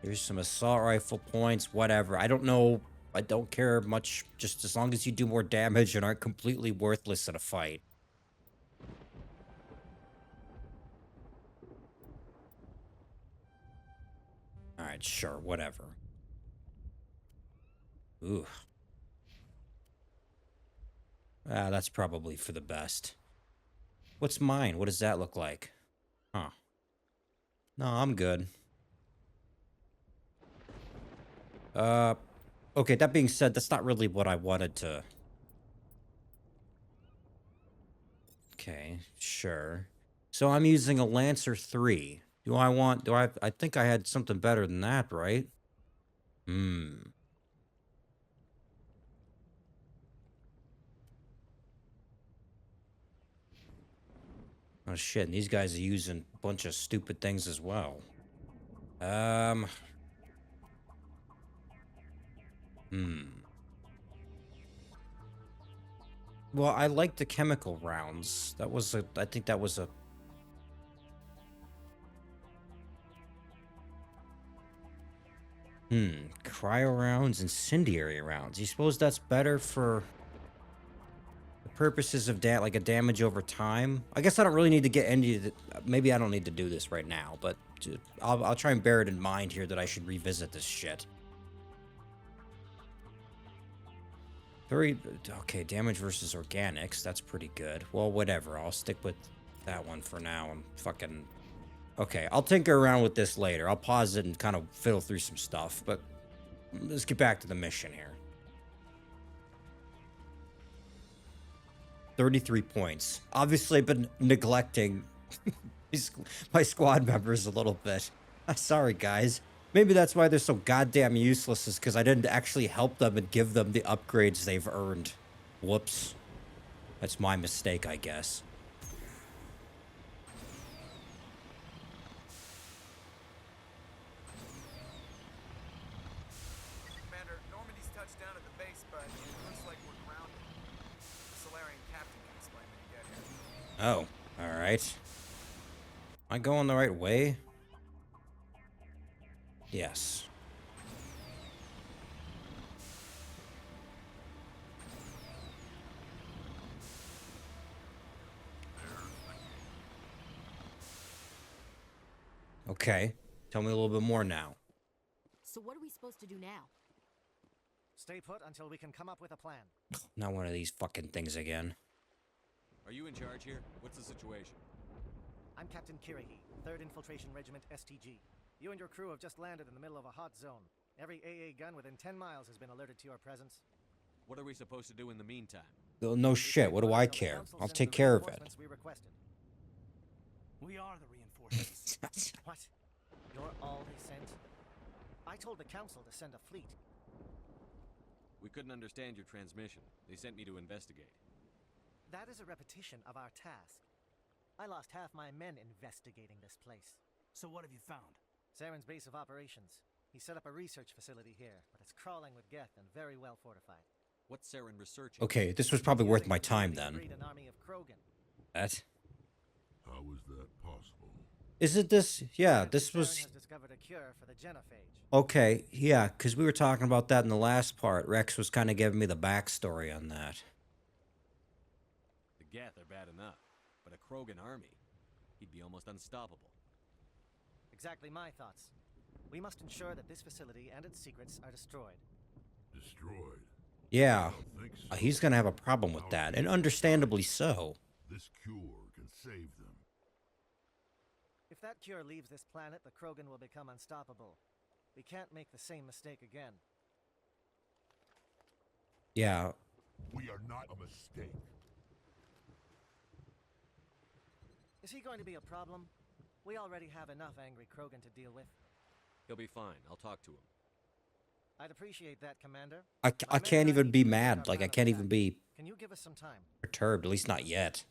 S1: Here's some assault rifle points. Whatever. I don't know. I don't care much. Just as long as you do more damage and aren't completely worthless in a fight. Alright, sure. Whatever. Ooh. That's probably for the best. What's mine? What does that look like? Huh. No, I'm good. Okay, that being said, that's not really what I wanted to... Okay, sure. So I'm using a Lancer 3. I think I had something better than that, right? Oh shit, and these guys are using a bunch of stupid things as well. Well, I like the chemical rounds. I think that was a... Cryo rounds, incendiary rounds. You suppose that's better for the purposes of like a damage over time? I guess I don't really need to get any of the... Maybe I don't need to do this right now, but I'll try and bear it in mind here that I should revisit this shit. Okay, damage versus organics. That's pretty good. Well, whatever. I'll stick with that one for now. I'm fucking... Okay, I'll tinker around with this later. I'll pause it and kind of fiddle through some stuff, but let's get back to the mission here. 33 points. Obviously, I've been neglecting my squad members a little bit. Sorry, guys. Maybe that's why they're so goddamn useless, is because I didn't actually help them and give them the upgrades they've earned. Whoops. That's my mistake, I guess.
S2: Commander, Normandy's touched down at the base, but it looks like we're grounded. The Solarian captain can explain when you get here.
S1: Oh, alright. Am I going the right way? Yes. Okay. Tell me a little bit more now.
S7: So what are we supposed to do now?
S11: Stay put until we can come up with a plan.
S1: Not one of these fucking things again.
S3: Are you in charge here? What's the situation?
S11: I'm Captain Kirihee, 3rd Infiltration Regiment STG. You and your crew have just landed in the middle of a hot zone. Every AA gun within 10 miles has been alerted to your presence.
S3: What are we supposed to do in the meantime?
S1: No shit. What do I care? I'll take care of it.
S11: We are the reinforcements. What? You're all they sent? I told the council to send a fleet.
S3: We couldn't understand your transmission. They sent me to investigate.
S11: That is a repetition of our task. I lost half my men investigating this place.
S12: So what have you found?
S11: Saren's base of operations. He set up a research facility here, but it's crawling with Geth and very well fortified.
S3: What's Saren researching?
S1: Okay, this was probably worth my time then.
S11: An army of Krogan.
S1: That?
S5: How is that possible?
S1: Isn't this... Yeah, this was...
S11: Saren has discovered a cure for the genophage.
S1: Okay, yeah, because we were talking about that in the last part. Rex was kind of giving me the backstory on that.
S3: The Geth are bad enough, but a Krogan army, he'd be almost unstoppable.
S11: Exactly my thoughts. We must ensure that this facility and its secrets are destroyed.
S5: Destroyed?
S1: Yeah,
S5: Don't think so.
S1: he's gonna have a problem with that, and understandably so.
S5: This cure can save them.
S11: If that cure leaves this planet, the Krogan will become unstoppable. We can't make the same mistake again.
S1: Yeah,
S5: We are not a mistake.
S11: Is he going to be a problem? We already have enough angry Krogan to deal with.
S3: He'll be fine. I'll talk to him.
S11: I'd appreciate that, Commander.
S1: I
S11: My
S1: can't
S11: men and I
S1: even
S11: need
S1: be
S11: to complete
S1: mad.
S11: our
S1: Like, I
S11: plan of
S1: can't even
S11: attack.
S1: be
S11: Can you give us some time?
S1: perturbed, at least not yet.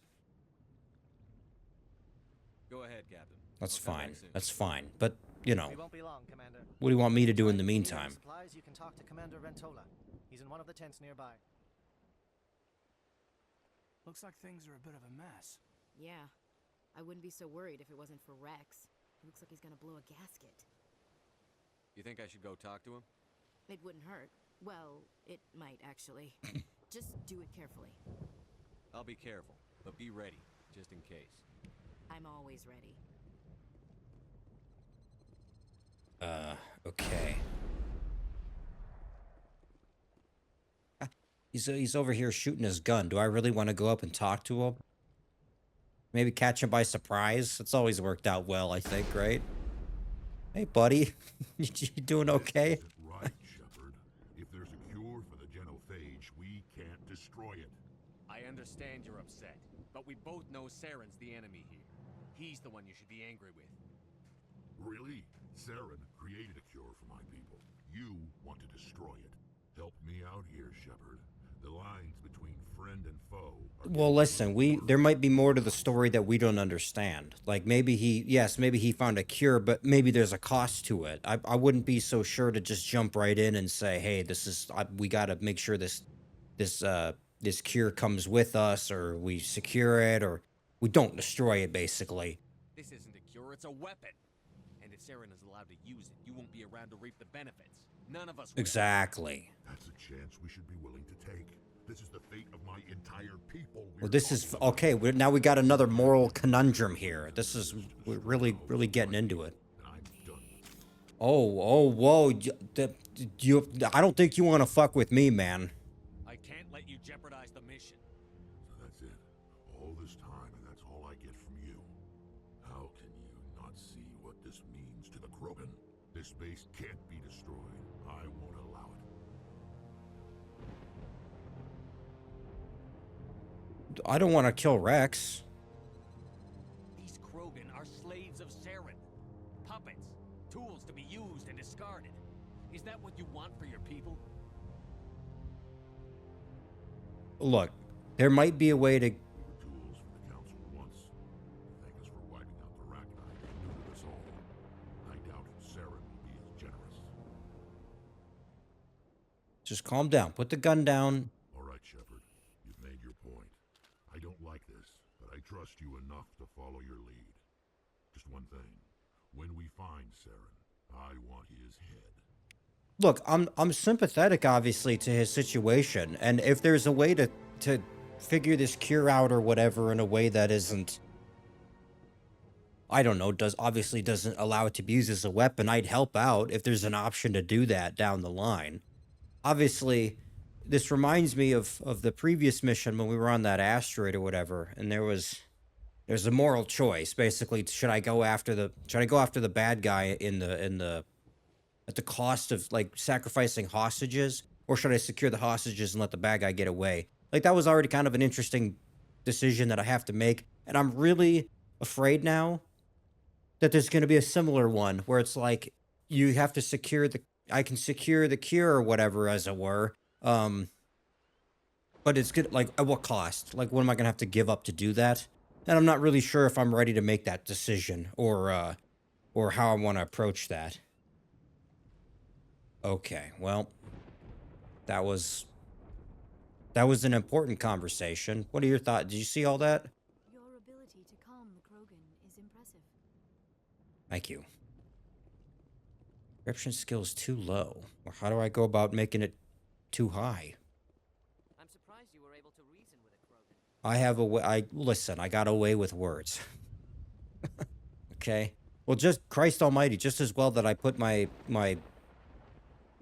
S3: Go ahead, Captain.
S1: That's
S3: I'll come back
S1: fine.
S3: soon.
S1: That's fine. But, you know,
S11: We won't be long, Commander.
S1: what do you want me to do in the
S11: If you need
S1: meantime?
S11: supplies, you can talk to Commander Rentola. He's in one of the tents nearby.
S2: Looks like things are a bit of a mess.
S7: Yeah. I wouldn't be so worried if it wasn't for Rex. He looks like he's gonna blow a gasket.
S3: You think I should go talk to him?
S7: It wouldn't hurt. Well, it might actually. Just do it carefully.
S3: I'll be careful, but be ready, just in case.
S7: I'm always ready.
S1: Okay. He's over here shooting his gun. Do I really want to go up and talk to him? Maybe catch him by surprise? It's always worked out well, I think, right? Hey, buddy. You doing okay?
S5: This isn't right, Shepard. If there's a cure for the genophage, we can't destroy it.
S3: I understand you're upset, but we both know Saren's the enemy here. He's the one you should be angry with.
S5: Really? Saren created a cure for my people. You want to destroy it. Help me out here, Shepard. The lines between friend and foe are
S1: Well, listen, there might be more to the story that we don't understand. Like maybe maybe he found a cure, but maybe there's a cost to it. I wouldn't be so sure to just jump right in and say, "Hey, we got to make sure this cure comes with us, or we secure it, or we don't destroy it." Basically,
S3: This isn't a cure, it's a weapon. And if Saren is allowed to use it, you won't be around to reap the benefits. None of us will.
S1: exactly.
S5: That's a chance we should be willing to take. This is the fate of my entire people.
S1: Well, this is okay. Now we got another moral conundrum here. We're really getting into it.
S5: I'm done.
S1: Whoa! I don't think you want to fuck with me, man.
S3: I can't let you jeopardize the mission.
S5: So that's it. All this time, and that's all I get from you. How can you not see what this means to the Krogan? This base can't be destroyed. I won't allow it.
S1: I don't want to kill Rex.
S3: These Krogan are slaves of Saren. Puppets. Tools to be used and discarded. Is that what you want for your people?
S1: Look, there might be a way to.
S5: We were tools for the Council once. Thank us for wiping out the Rachni and doing us all. I doubt Saren will be as generous.
S1: Just calm down. Put the gun down.
S5: All right, Shepard. You've made your point. I don't like this, but I trust you enough to follow your lead. Just one thing. When we find Saren, I want his head.
S1: Look, I'm sympathetic, obviously, to his situation, and if there's a way to figure this cure out or whatever in a way that isn't, I don't know, obviously doesn't allow it to be used as a weapon, I'd help out if there's an option to do that down the line. Obviously, this reminds me of the previous mission when we were on that asteroid or whatever, and there's a moral choice. Basically, should I go after the bad guy at the cost of like sacrificing hostages, or should I secure the hostages and let the bad guy get away? Like that was already kind of an interesting decision that I have to make, and I'm really afraid now that there's going to be a similar one where it's like you have to I can secure the cure or whatever, as it were. But it's good. Like at what cost? Like what am I going to have to give up to do that? And I'm not really sure if I'm ready to make that decision or how I want to approach that. Okay, well, that was an important conversation. What are your thoughts? Did you see all that?
S4: Your ability to calm the Krogan is impressive.
S1: Thank you. Encryption skill is too low. Or how do I go about making it too high?
S10: I'm surprised you were able to reason with a Krogan.
S1: I have a way. Listen, I got away with words. Okay? Well, just Christ almighty, just as well that I put my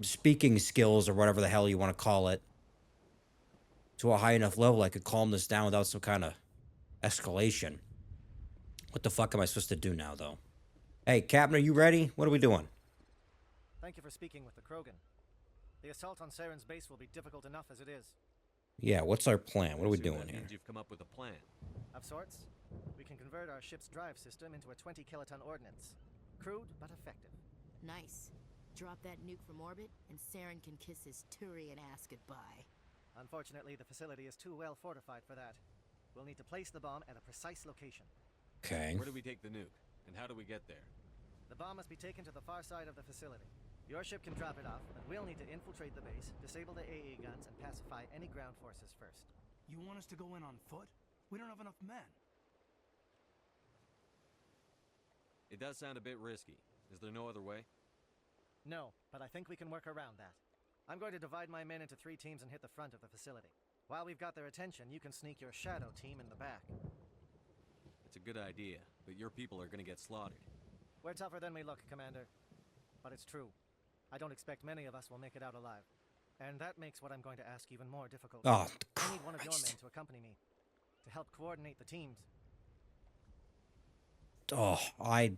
S1: speaking skills or whatever the hell you want to call it to a high enough level I could calm this down without some kind of escalation. What the fuck am I supposed to do now, though? Hey, Captain, are you ready? What are we doing?
S11: Thank you for speaking with the Krogan. The assault on Saren's base will be difficult enough as it is.
S1: Yeah, what's our plan? What are we
S3: Assume
S1: doing
S3: that
S1: here?
S3: means you've come up with a plan.
S11: Of sorts, we can convert our ship's drive system into a 20-kiloton ordnance. Crude, but effective.
S7: Nice. Drop that nuke from orbit, and Saren can kiss his Turian ass goodbye.
S11: Unfortunately, the facility is too well fortified for that. We'll need to place the bomb at a precise location.
S1: Okay.
S3: Where do we take the nuke? And how do we get there?
S11: The bomb must be taken to the far side of the facility. Your ship can drop it off, but we'll need to infiltrate the base, disable the AA guns, and pacify any ground forces first.
S2: You want us to go in on foot? We don't have enough men.
S3: It does sound a bit risky. Is there no other way?
S11: No, but I think we can work around that. I'm going to divide my men into 3 teams and hit the front of the facility. While we've got their attention, you can sneak your shadow team in the back.
S3: It's a good idea, but your people are gonna get slaughtered.
S11: We're tougher than we look, Commander. But it's true. I don't expect many of us will make it out alive. And that makes what I'm going to ask even more difficult.
S1: Oh,
S11: I need one of your
S1: Christ.
S11: men to accompany me, to help coordinate the teams.
S1: Oh, I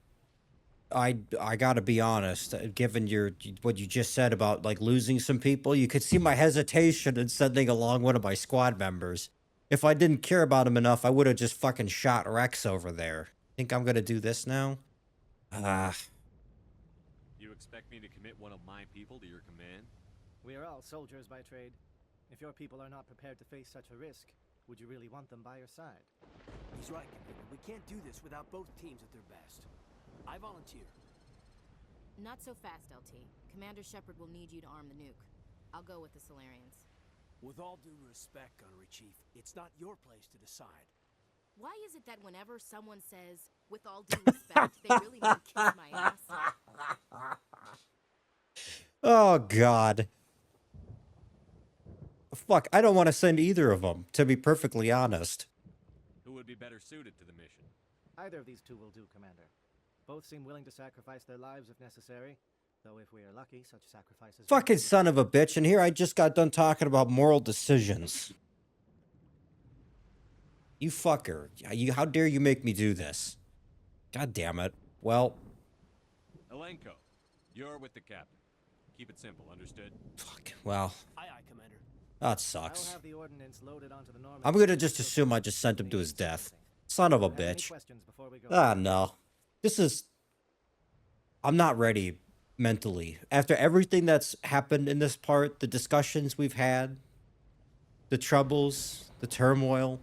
S1: gotta be honest. Given what you just said about like losing some people, you could see my hesitation in sending along one of my squad members. If I didn't care about him enough, I would have just fucking shot Rex over there. Think I'm gonna do this now?
S3: You expect me to commit one of my people to your command?
S11: We are all soldiers by trade. If your people are not prepared to face such a risk, would you really want them by your side?
S12: He's right, Commander. We can't do this without both teams at their best. I volunteer.
S7: Not so fast, LT. Commander Shepard will need you to arm the nuke. I'll go with the Solarians.
S12: With all due respect, Gunnery Chief, it's not your place to decide.
S7: Why is it that whenever someone says, with all due respect, they really mean kiss my ass?
S1: Oh, God. Fuck, I don't want to send either of them, to be perfectly honest.
S3: Who would be better suited to the mission?
S11: Either of these 2 will do, Commander. Both seem willing to sacrifice their lives if necessary, though if we are lucky, such sacrifices...
S1: Fucking son of a bitch, and here I just got done talking about moral decisions. You fucker. How dare you make me do this? God damn it. Well...
S3: Elenko, you're with the captain. Keep it simple, understood?
S1: Fuck, well...
S12: Aye, aye, Commander.
S1: That
S11: I'll
S1: sucks.
S11: have the ordnance loaded onto the Norman...
S1: I'm gonna just assume I just sent him to his death. Son of a
S11: Have any
S1: bitch.
S11: questions before we go?
S1: Ah, no. This is... I'm not ready mentally. After everything that's happened in this part, the discussions we've had, the troubles, the turmoil.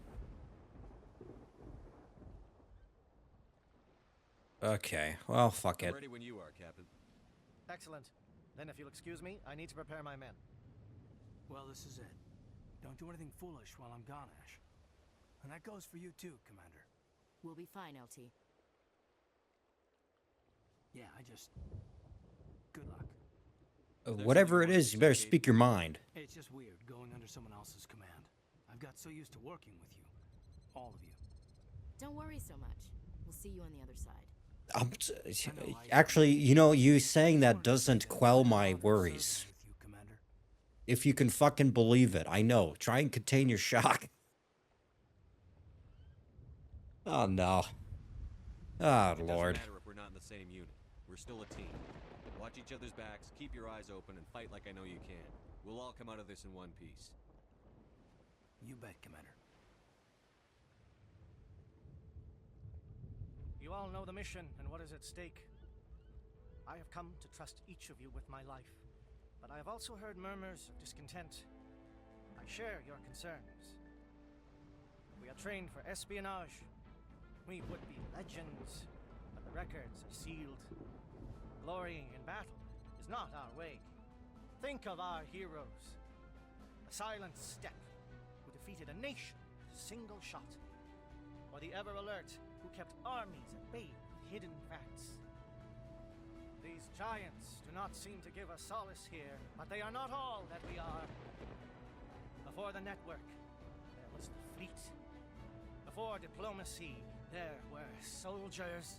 S1: Okay, well, fuck
S3: I'm
S1: it.
S3: ready when you are, Captain.
S11: Excellent. Then if you'll excuse me, I need to prepare my men.
S12: Well, this is it. Don't do anything foolish while I'm gone, Ash. And that goes for you too, Commander.
S7: We'll be fine, LT.
S12: Yeah, good luck.
S1: Whatever it is, you better speak your mind.
S12: It's just weird going under someone else's command. I've got so used to working with you. All of you.
S7: Don't worry so much. We'll see you on the other side.
S1: Actually, you know, you saying that doesn't quell my worries.
S12: With you, Commander.
S1: If you can fucking believe it. I know. Try and contain your shock. Oh, no. Oh,
S3: It
S1: Lord.
S3: doesn't matter if we're not in the same unit. We're still a team. Watch each other's backs, keep your eyes open, and fight like I know you can. We'll all come out of this in one piece.
S12: You bet, Commander.
S11: You all know the mission and what is at stake. I have come to trust each of you with my life, but I have also heard murmurs of discontent. I share your concerns. We are trained for espionage. We would be legends, but the records are sealed. Glorying in battle is not our way. Think of our heroes. The silent step who defeated a nation with a single shot. Or the ever alert who kept armies at bay with hidden facts. These giants do not seem to give us solace here, but they are not all that we are. Before the network, there was the fleet. Before diplomacy, there were soldiers.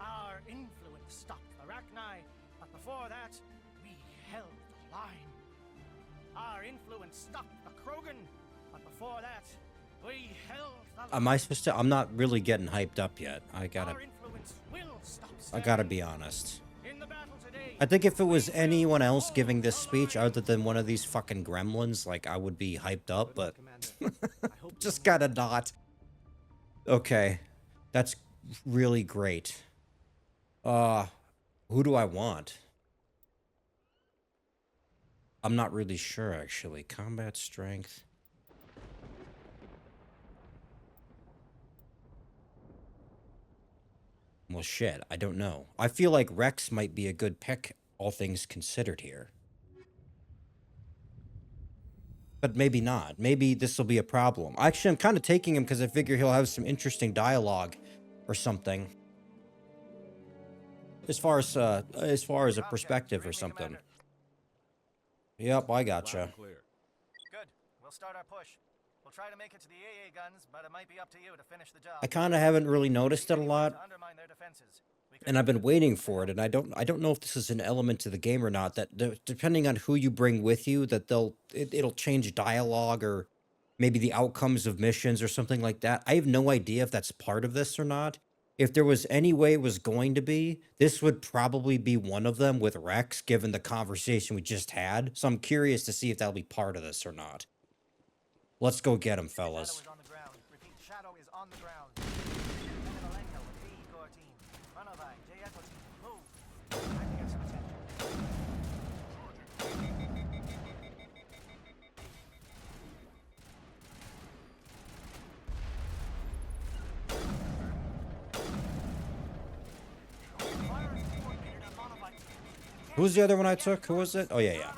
S11: Our influence stopped Arachni, but before that, we held the line. Our influence stopped the Krogan, but before that, we held the
S1: Am I supposed to? I'm not really getting hyped up yet. I
S11: Our
S1: gotta
S11: influence will stop
S1: be honest.
S11: In the battle today,
S1: I think if it was anyone else giving this speech other than one of these fucking gremlins, like, I would be hyped up, but just gotta not. Okay. That's really great. Who do I want? I'm not really sure, actually. Combat strength. Well, shit, I don't know. I feel like Rex might be a good pick, all things considered here. But maybe not. Maybe this will be a problem. Actually, I'm kind of taking him because I figure he'll have some interesting dialogue or something. As far as a perspective or something. Yep, I gotcha.
S11: Good. We'll start our push. We'll try to make it to the AA guns, but it might be up to you to finish the job.
S1: I kind of haven't really noticed it a lot,
S11: To undermine their defenses.
S1: and I've been waiting for it, and I don't know if this is an element to the game or not, that depending on who you bring with you, that it'll change dialogue or maybe the outcomes of missions or something like that. I have no idea if that's part of this or not. If there was any way it was going to be, this would probably be one of them with Rex, given the conversation we just had. So I'm curious to see if that'll be part of this or not. Let's go get him, fellas.
S11: Shadow is on the ground. Repeat, Shadow is on the ground. Lieutenant Alenko with AE Corps team. Runovai, J Echo team. Move. Time to get some attention.
S1: Who's the other one I took? Who was it? Oh, yeah.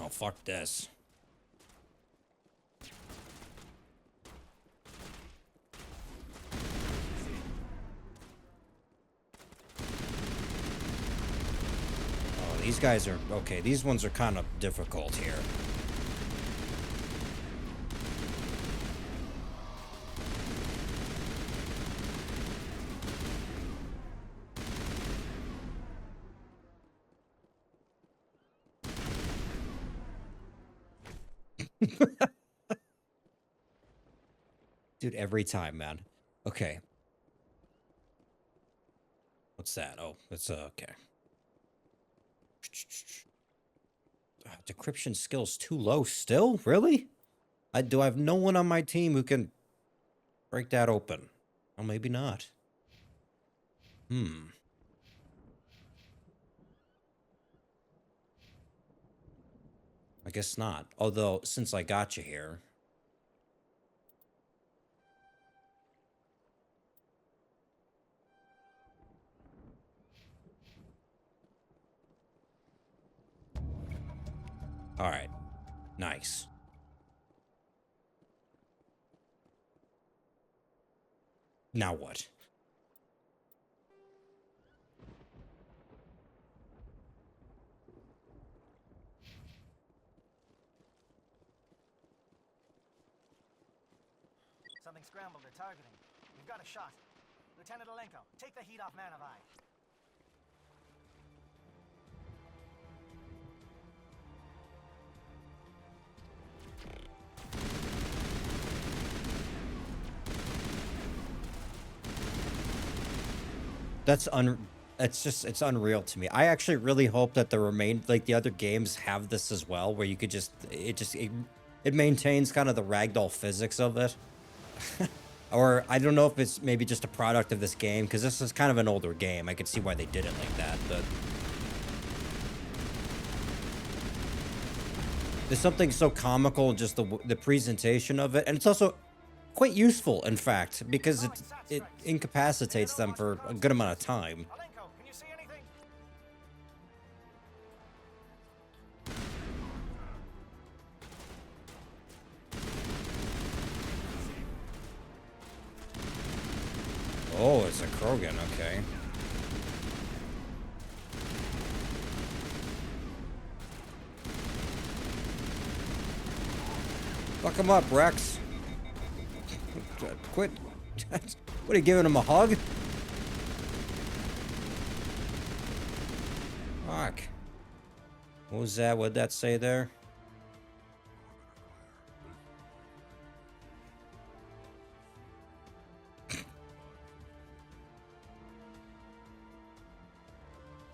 S1: Oh, fuck this. Oh, these guys are... Okay, these ones are kind of difficult here. Dude, every time, man. Okay. What's that? Oh, it's okay. Decryption skills too low still? Really? I have no one on my team who can break that open. Well, maybe not. I guess not. Although, since I got you here... Alright. Nice. Now what?
S11: Something scrambled. They're targeting. We've got a shot. Lieutenant Alenko, take the heat off Manavai.
S1: It's unreal to me. I actually really hope that the other games have this as well, where you could it maintains kind of the ragdoll physics of it. Or I don't know if it's maybe just a product of this game, because this is kind of an older game. I could see why they did it like that, but there's something so comical in just the presentation of it, and it's also quite useful, in fact, because it incapacitates them for a good amount of time.
S11: Alenko, can you see anything?
S1: Oh, it's a Krogan, okay. Fuck him up, Rex. Quit. What, are you giving him a hug? Fuck. What was that? What'd that say there?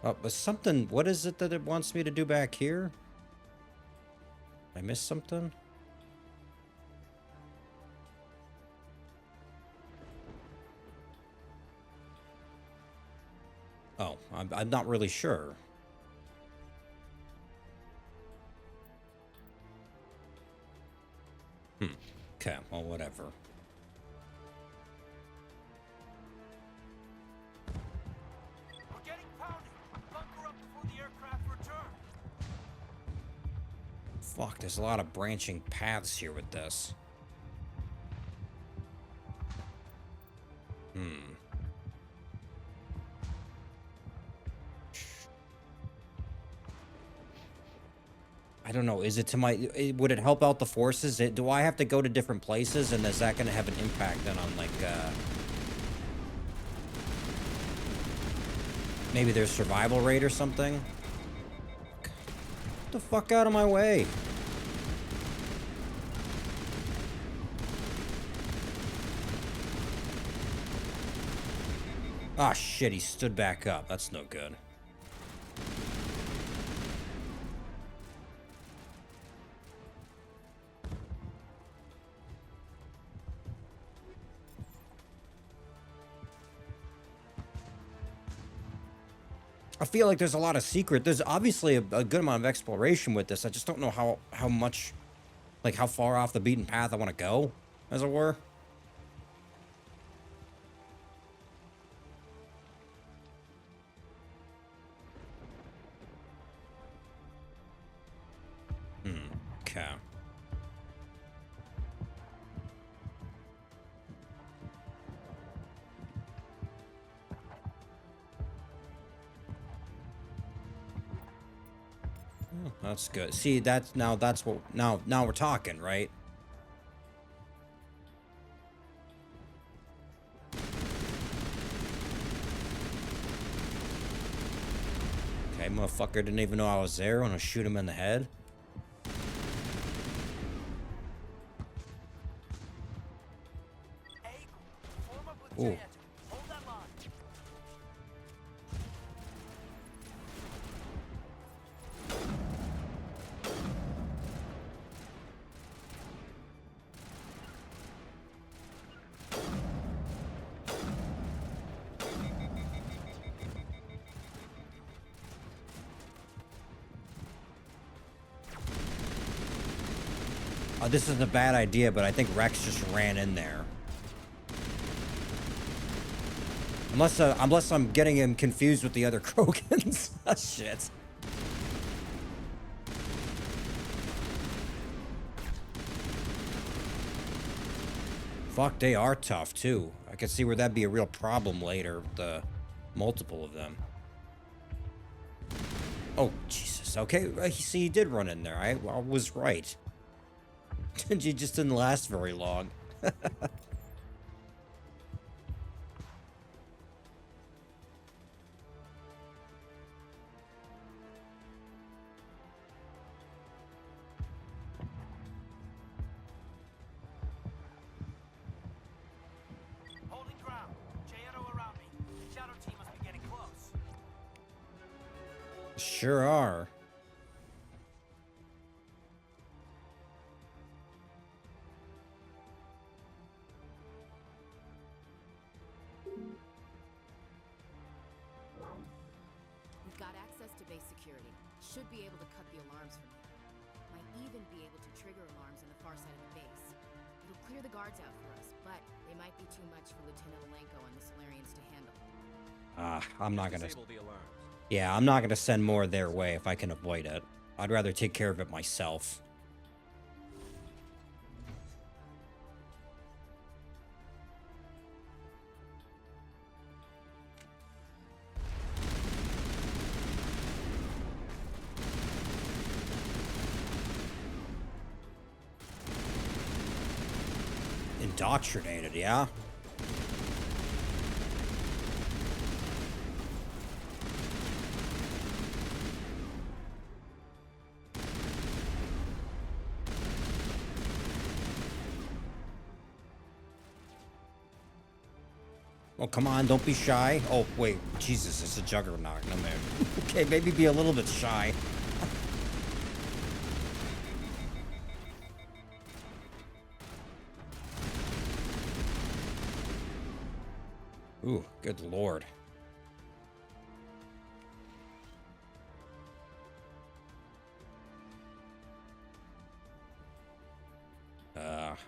S1: Oh, but something... What is it that it wants me to do back here? I missed something? Oh, I'm not really sure. Okay, well, whatever.
S12: We're getting pounded. Bunker up before the aircraft return.
S1: Fuck, there's a lot of branching paths here with this. I don't know. Is it to my... Would it help out the forces? Do I have to go to different places? And is that going to have an impact then on, like, maybe their survival rate or something? Get the fuck out of my way. Ah, shit. He stood back up. That's no good. I feel like there's a lot of secret. There's obviously a good amount of exploration with this. I just don't know how much, like how far off the beaten path I want to go, as it were. Okay. That's good. See, that's what now we're talking, right? Okay, motherfucker didn't even know I was there. I want to shoot him in the head. Ooh. This isn't a bad idea, but I think Rex just ran in there. Unless I'm getting him confused with the other Krogans. Oh, shit. Fuck, they are tough, too. I can see where that'd be a real problem later, the multiple of them. Oh, Jesus. Okay, see, he did run in there. I was right. He just didn't last very long.
S12: Holding ground. J-Edo around me. Shadow team must be getting close.
S1: Sure are.
S7: Should be able to cut the alarms from here. Might even be able to trigger alarms on the far side of the base. It'll clear the guards out for us, but they might be too much for Lieutenant Alenko and the Solarians to handle.
S1: I'm not gonna...
S10: Disable the alarms.
S1: Yeah, I'm not gonna send more their way if I can avoid it. I'd rather take care of it myself. Indoctrinated, yeah? Oh, come on, don't be shy. Oh, wait, Jesus, it's a juggernaut. No, man. Okay, maybe be a little bit shy. Ooh, good lord.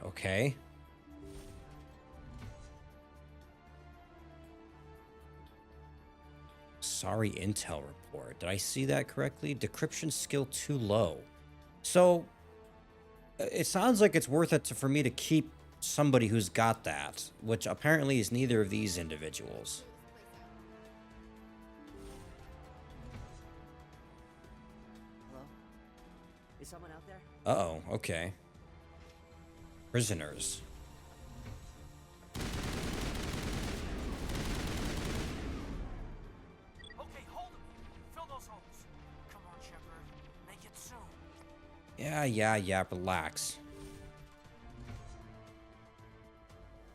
S1: Okay. Sorry, intel report. Did I see that correctly? Decryption skill too low. So, it sounds like it's worth it for me to keep somebody who's got that, which apparently is neither of these individuals.
S13: Hello? Is someone out there?
S1: Uh-oh, okay. Prisoners.
S12: Okay, hold him. Fill those holes. Come on, Shepard. Make it soon.
S1: Yeah, relax.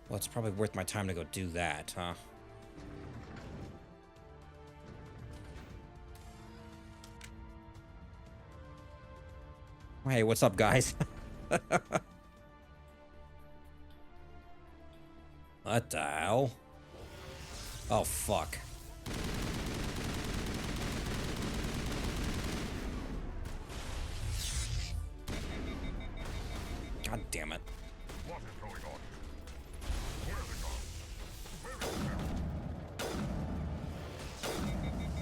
S1: Well, it's probably worth my time to go do that, huh? Hey, what's up, guys? What the hell? Oh, fuck. God damn it.
S5: What is going on? Where are the guards? Where is Saren?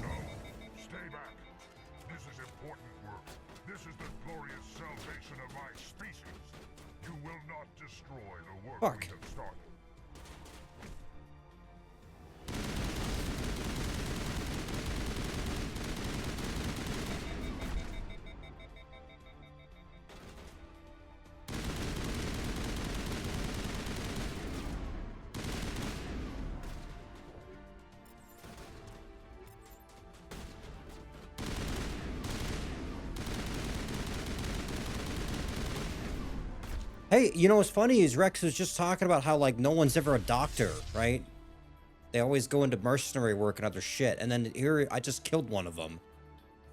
S5: No, stay back. This is important work. This is the glorious salvation of my species. You will not destroy the work we have started.
S1: Hey, you know what's funny is Rex was just talking about how, like, no one's ever a doctor, right? They always go into mercenary work and other shit. And then here, I just killed one of them.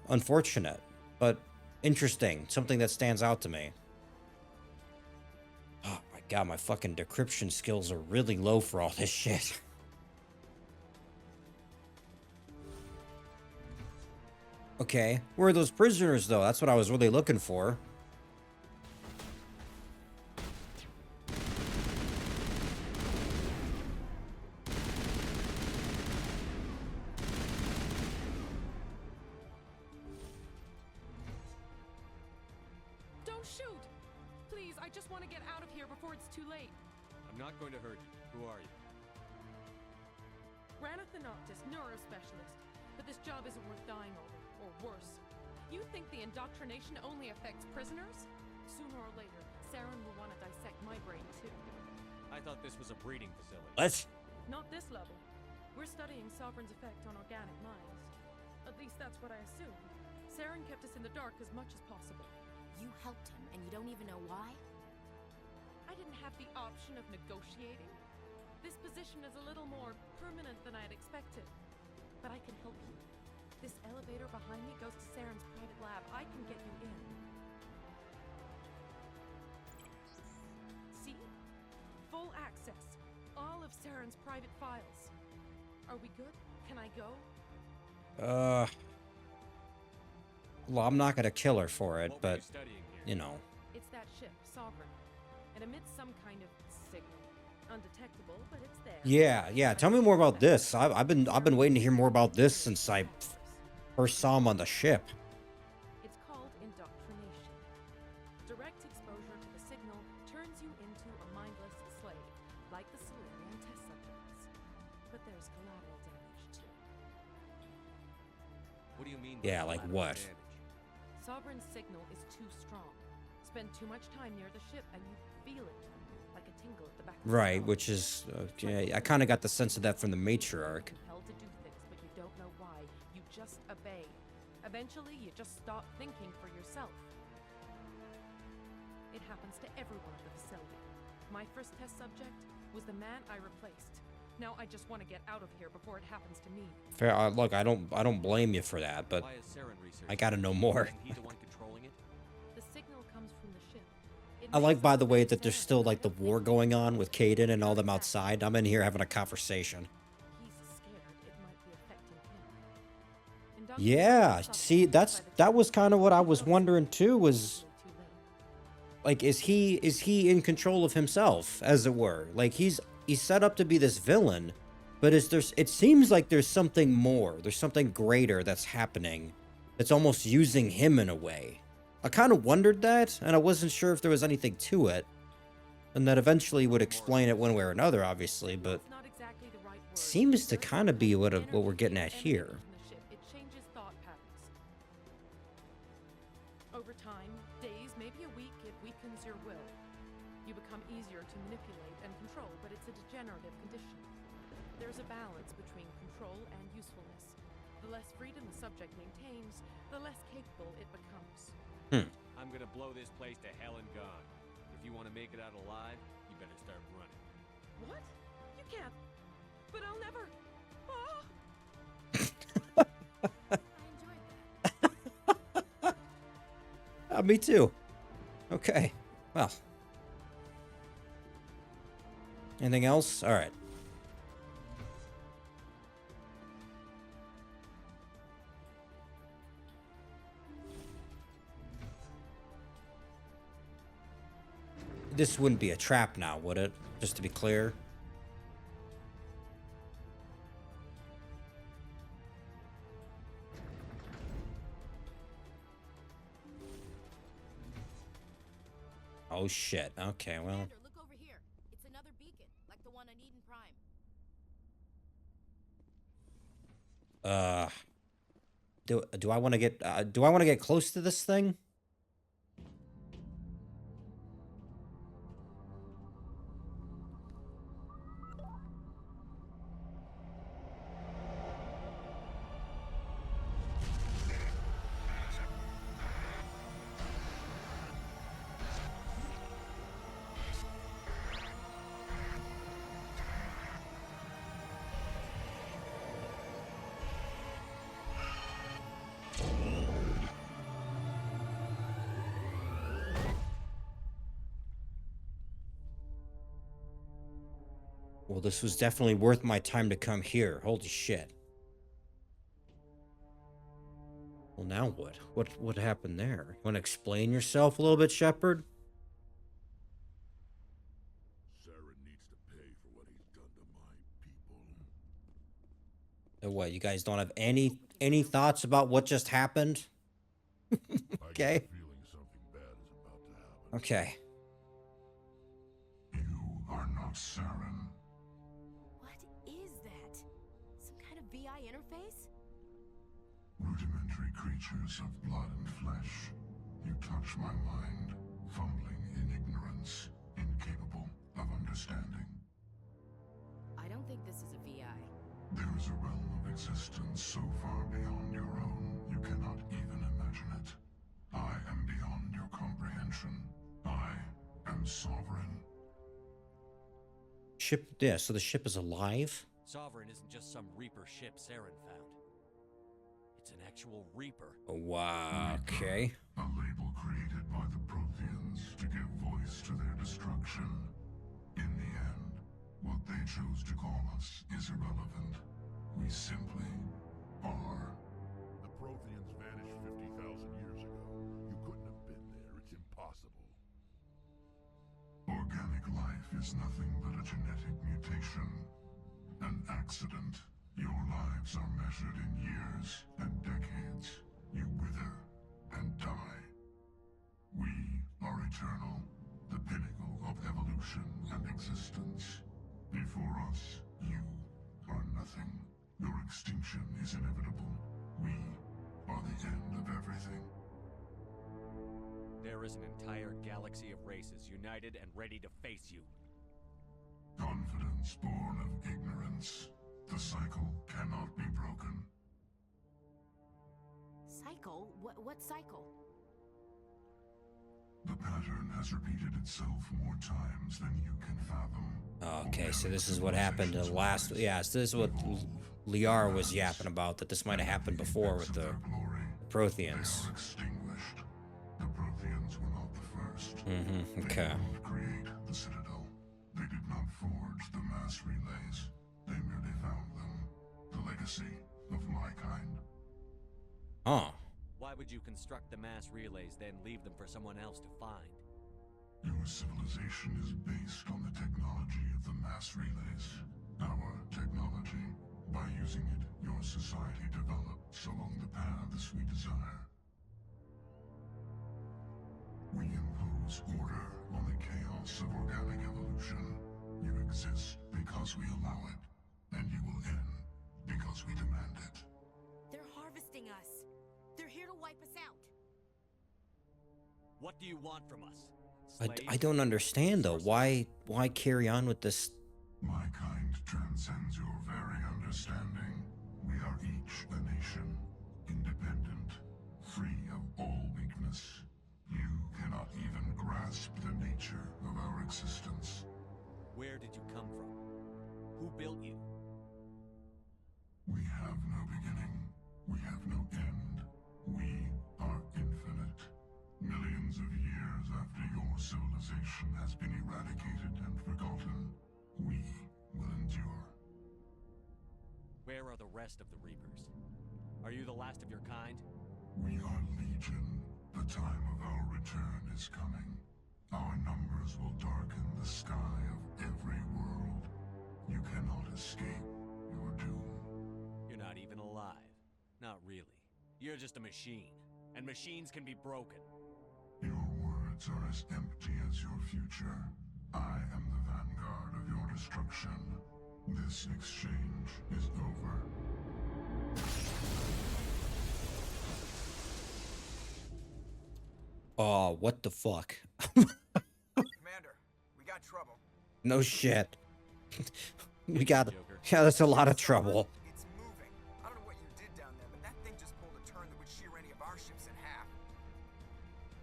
S1: Unfortunate, but interesting. Something that stands out to me. Oh my god, my fucking decryption skills are really low for all this shit. Okay, where are those prisoners, though? That's what I was really looking for.
S14: Don't shoot! Please, I just want to get out of here before it's too late.
S3: I'm not going to hurt you. Who are you?
S14: Rana Thanoptis, neurospecialist. But this job isn't worth dying over, or worse. You think the indoctrination only affects prisoners? Sooner or later, Saren will want to dissect my brain too.
S3: I thought this was a breeding facility.
S1: Let's...
S14: Not this level. We're studying Sovereign's effect on organic minds. At least that's what I assumed. Saren kept us in the dark as much as possible.
S7: You helped him, and you don't even know why?
S14: I didn't have the option of negotiating. This position is a little more permanent than I'd expected. But I can help you. This elevator behind me goes to Saren's private lab. I can get you in. See? Full access. All of Saren's private files. Are we good? Can I go?
S1: Well, I'm not gonna kill her for it, but, you know.
S14: It's that ship, Sovereign. It emits some kind of signal. Undetectable, but it's there.
S1: Yeah. Tell me more about this. I've been waiting to hear more about this since I first saw him on the ship.
S14: It's called indoctrination. Direct exposure to the signal turns you into a mindless slave, like the Salarian test subjects. But there's collateral damage too.
S3: What do you mean?
S1: Yeah, like what?
S14: Sovereign's signal is too strong. Spend too much time near the ship and you feel it, like a tingle at the back of the
S1: Right,
S14: skull.
S1: which is, I kind of got the sense of that from the matriarch.
S14: Compelled to do things, but you don't know why. You just obey. Eventually, you just stop thinking for yourself. It happens to everyone at the facility. My first test subject was the man I replaced. Now I just want to get out of here before it happens to me.
S1: Fair. Look, I don't blame you for that, but
S3: Why is Saren researching?
S1: I gotta know more.
S3: Isn't he the one controlling it?
S14: The signal comes from the ship. It
S1: I like,
S14: makes
S1: by
S14: us
S1: the way,
S14: like
S1: that there's
S14: Saren,
S1: still
S14: but I
S1: like the
S14: don't
S1: war
S14: think
S1: going on with Kaiden and all them outside. I'm in here having a conversation.
S14: he's scared it might be affecting him. Induction
S1: Yeah,
S14: is
S1: see,
S14: subject
S1: that
S14: by the
S1: was kind of what I was
S14: Those
S1: wondering too. Was
S14: usually too late.
S1: like, is he in control of himself, as it were? Like he's set up to be this villain, but it seems like there's something more. There's something greater that's happening. That's almost using him in a way. I kind of wondered that, and I wasn't sure if there was anything to it, and that eventually would explain it one way or another, obviously. But
S14: It's not exactly the right word.
S1: seems to
S14: There's
S1: kind of be what
S14: energy
S1: we're getting at
S14: emanating
S1: here.
S14: from the ship. It changes thought patterns. Over time, days, maybe a week, it weakens your will. You become easier to manipulate and control, but it's a degenerative condition. There's a balance between control and usefulness. The less freedom the subject maintains, the less capable it becomes.
S3: I'm gonna blow this place to hell and gone. If you want to make it out alive, you better start running.
S14: What? You can't. But I'll never. Ah!
S7: I enjoyed that.
S1: Me too. Okay. Well. Anything else? All right. This wouldn't be a trap now, would it? Just to be clear. Oh shit. Okay, well.
S7: Commander, look over here. It's another beacon, like the one on Eden Prime.
S1: Do I want to get close to this thing? Well, this was definitely worth my time to come here. Holy shit. Well, now what? What happened there? You want to explain yourself a little bit, Shepard?
S5: Saren needs to pay for what he's done to my people.
S1: What, you guys don't have any thoughts about what just happened? Okay.
S5: I get the feeling something bad is about to happen.
S1: Okay.
S5: You are not Saren.
S7: What is that? Some kind of VI interface?
S5: Rudimentary creatures of blood and flesh. You touch my mind, fumbling in ignorance, incapable of understanding.
S7: I don't think this is a VI.
S5: There is a realm of existence so far beyond your own, you cannot even imagine it. I am beyond your comprehension. I am sovereign.
S1: Ship, yeah, so the ship is alive?
S3: Sovereign isn't just some Reaper ship Saren found. It's an actual Reaper.
S1: Wow, okay.
S5: A label created by the Protheans to give voice to their destruction. In the end, what they chose to call us is irrelevant. We simply are. The Protheans vanished 50,000 years ago. You couldn't have been there. It's impossible. Organic life is nothing but a genetic mutation. An accident. Your lives are measured in years and decades. You wither and die. We are eternal, the pinnacle of evolution and existence. Before us, you are nothing. Your extinction is inevitable. We are the end of everything.
S3: There is an entire galaxy of races united and ready to face you.
S5: Confidence born of ignorance. The cycle cannot be broken.
S7: Cycle? What cycle?
S5: The pattern has repeated itself more times than you can fathom.
S1: Okay, so this is what happened in the last. Yeah, so this is what Liara was yapping about, that this might have happened before with the Protheans.
S5: Extinguished. The Protheans were not the first.
S1: Okay.
S5: They didn't create the Citadel. They did not forge the mass relays. They merely found them. The legacy of my kind.
S1: Oh.
S3: Why would you construct the mass relays, then leave them for someone else to find?
S5: Your civilization is based on the technology of the mass relays. Our technology. By using it, your society develops along the paths we desire. We impose order on the chaos of organic evolution. You exist because we allow it, and you will end because we demand it.
S7: They're harvesting us. They're here to wipe us out.
S3: What do you want from us?
S1: I don't understand though. Why carry on with this?
S5: My kind transcends your very understanding. We are each a nation, independent, free of all weakness. You cannot even grasp the nature of our existence.
S3: Where did you come from? Who built you?
S5: We have no beginning. We have no end. We are infinite. Millions of years after your civilization has been eradicated and forgotten, we will endure.
S3: Where are the rest of the Reapers? Are you the last of your kind?
S5: We are Legion. The time of our return is coming. Our numbers will darken the sky of every world. You cannot escape your doom.
S3: You're not even alive. Not really. You're just a machine. And machines can be broken.
S5: Your words are as empty as your future. I am the vanguard of your destruction. This exchange is over.
S1: Oh, what the fuck?
S2: Commander, we got trouble.
S1: No shit. We got. Yeah, that's a lot of trouble.
S2: It's moving. I don't know what you did down there, but that thing just pulled a turn that would shear any of our ships in half.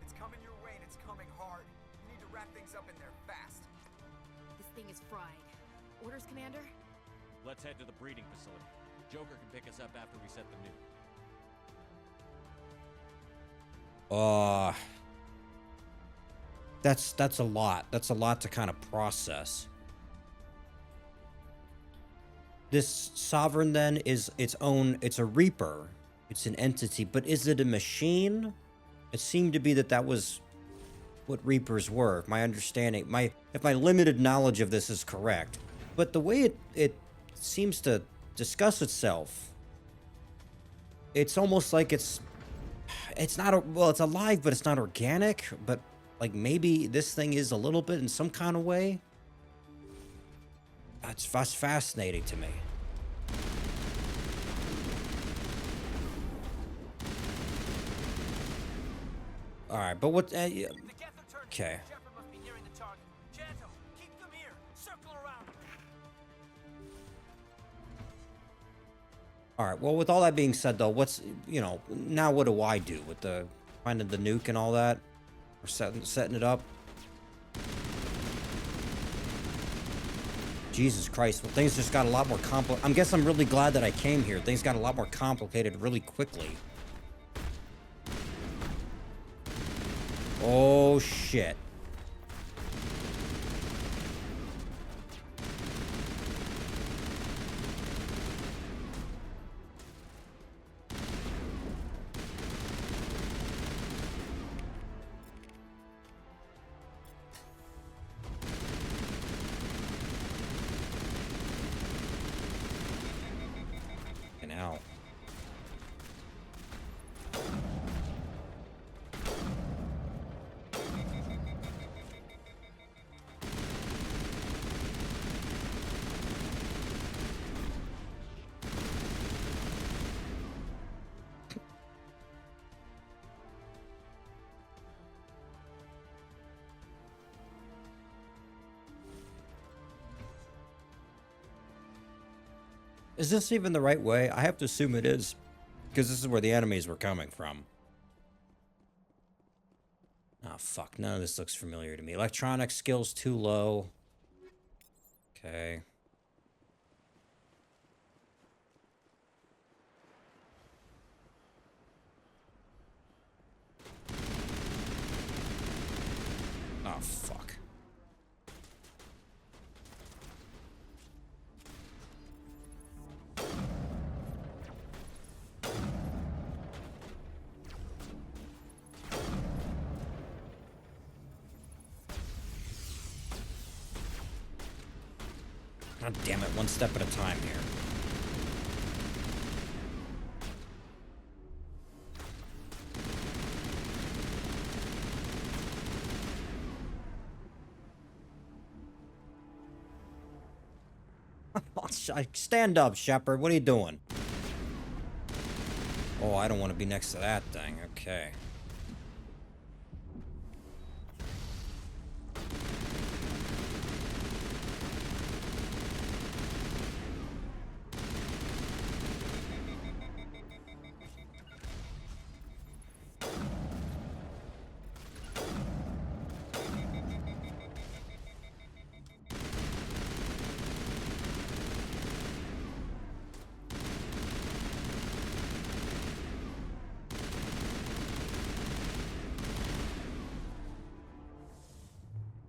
S2: It's coming your way and it's coming hard. You need to wrap things up in there fast.
S7: This thing is fried. Orders, Commander?
S3: Let's head to the breeding facility. Joker can pick us up after we set the nuke.
S1: That's a lot. That's a lot to kind of process. This Sovereign then is its own. It's a Reaper. It's an entity, but is it a machine? It seemed to be that was what Reapers were. My understanding, if my limited knowledge of this is correct, but the way it seems to discuss itself, it's almost like it's not well, it's alive, but it's not organic. But like maybe this thing is a little bit in some kind of way. That's fascinating to me. All right, but what? Okay. All right. Well, with all that being said, though, what's now? What do I do with the finding the nuke and all that, or setting it up? Jesus Christ! Well, things just got a lot more complicated. I guess I'm really glad that I came here. Things got a lot more complicated really quickly. Oh shit! Is this even the right way? I have to assume it is, because this is where the enemies were coming from. Oh, fuck. None of this looks familiar to me. Electronic skills too low. Okay. Oh, fuck. God damn it, one step at a time here. Stand up, Shepard. What are you doing? Oh, I don't want to be next to that thing. Okay.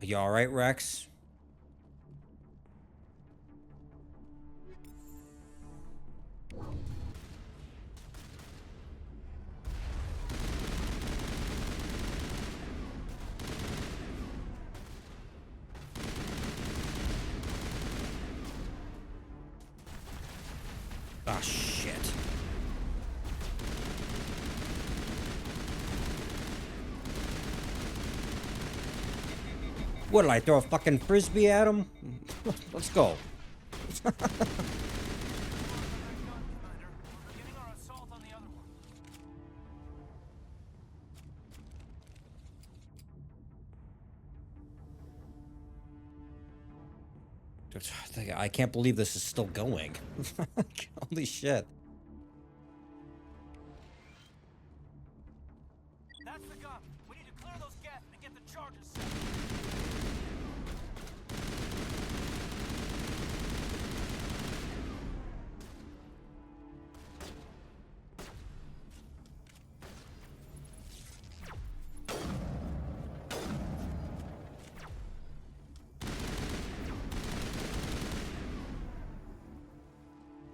S1: You alright, Rex? Ah, shit. What, did I throw a fucking frisbee at him? Let's go. I can't believe this is still going. Holy shit.
S12: That's the gun. We need to clear those gaps and get the charges set.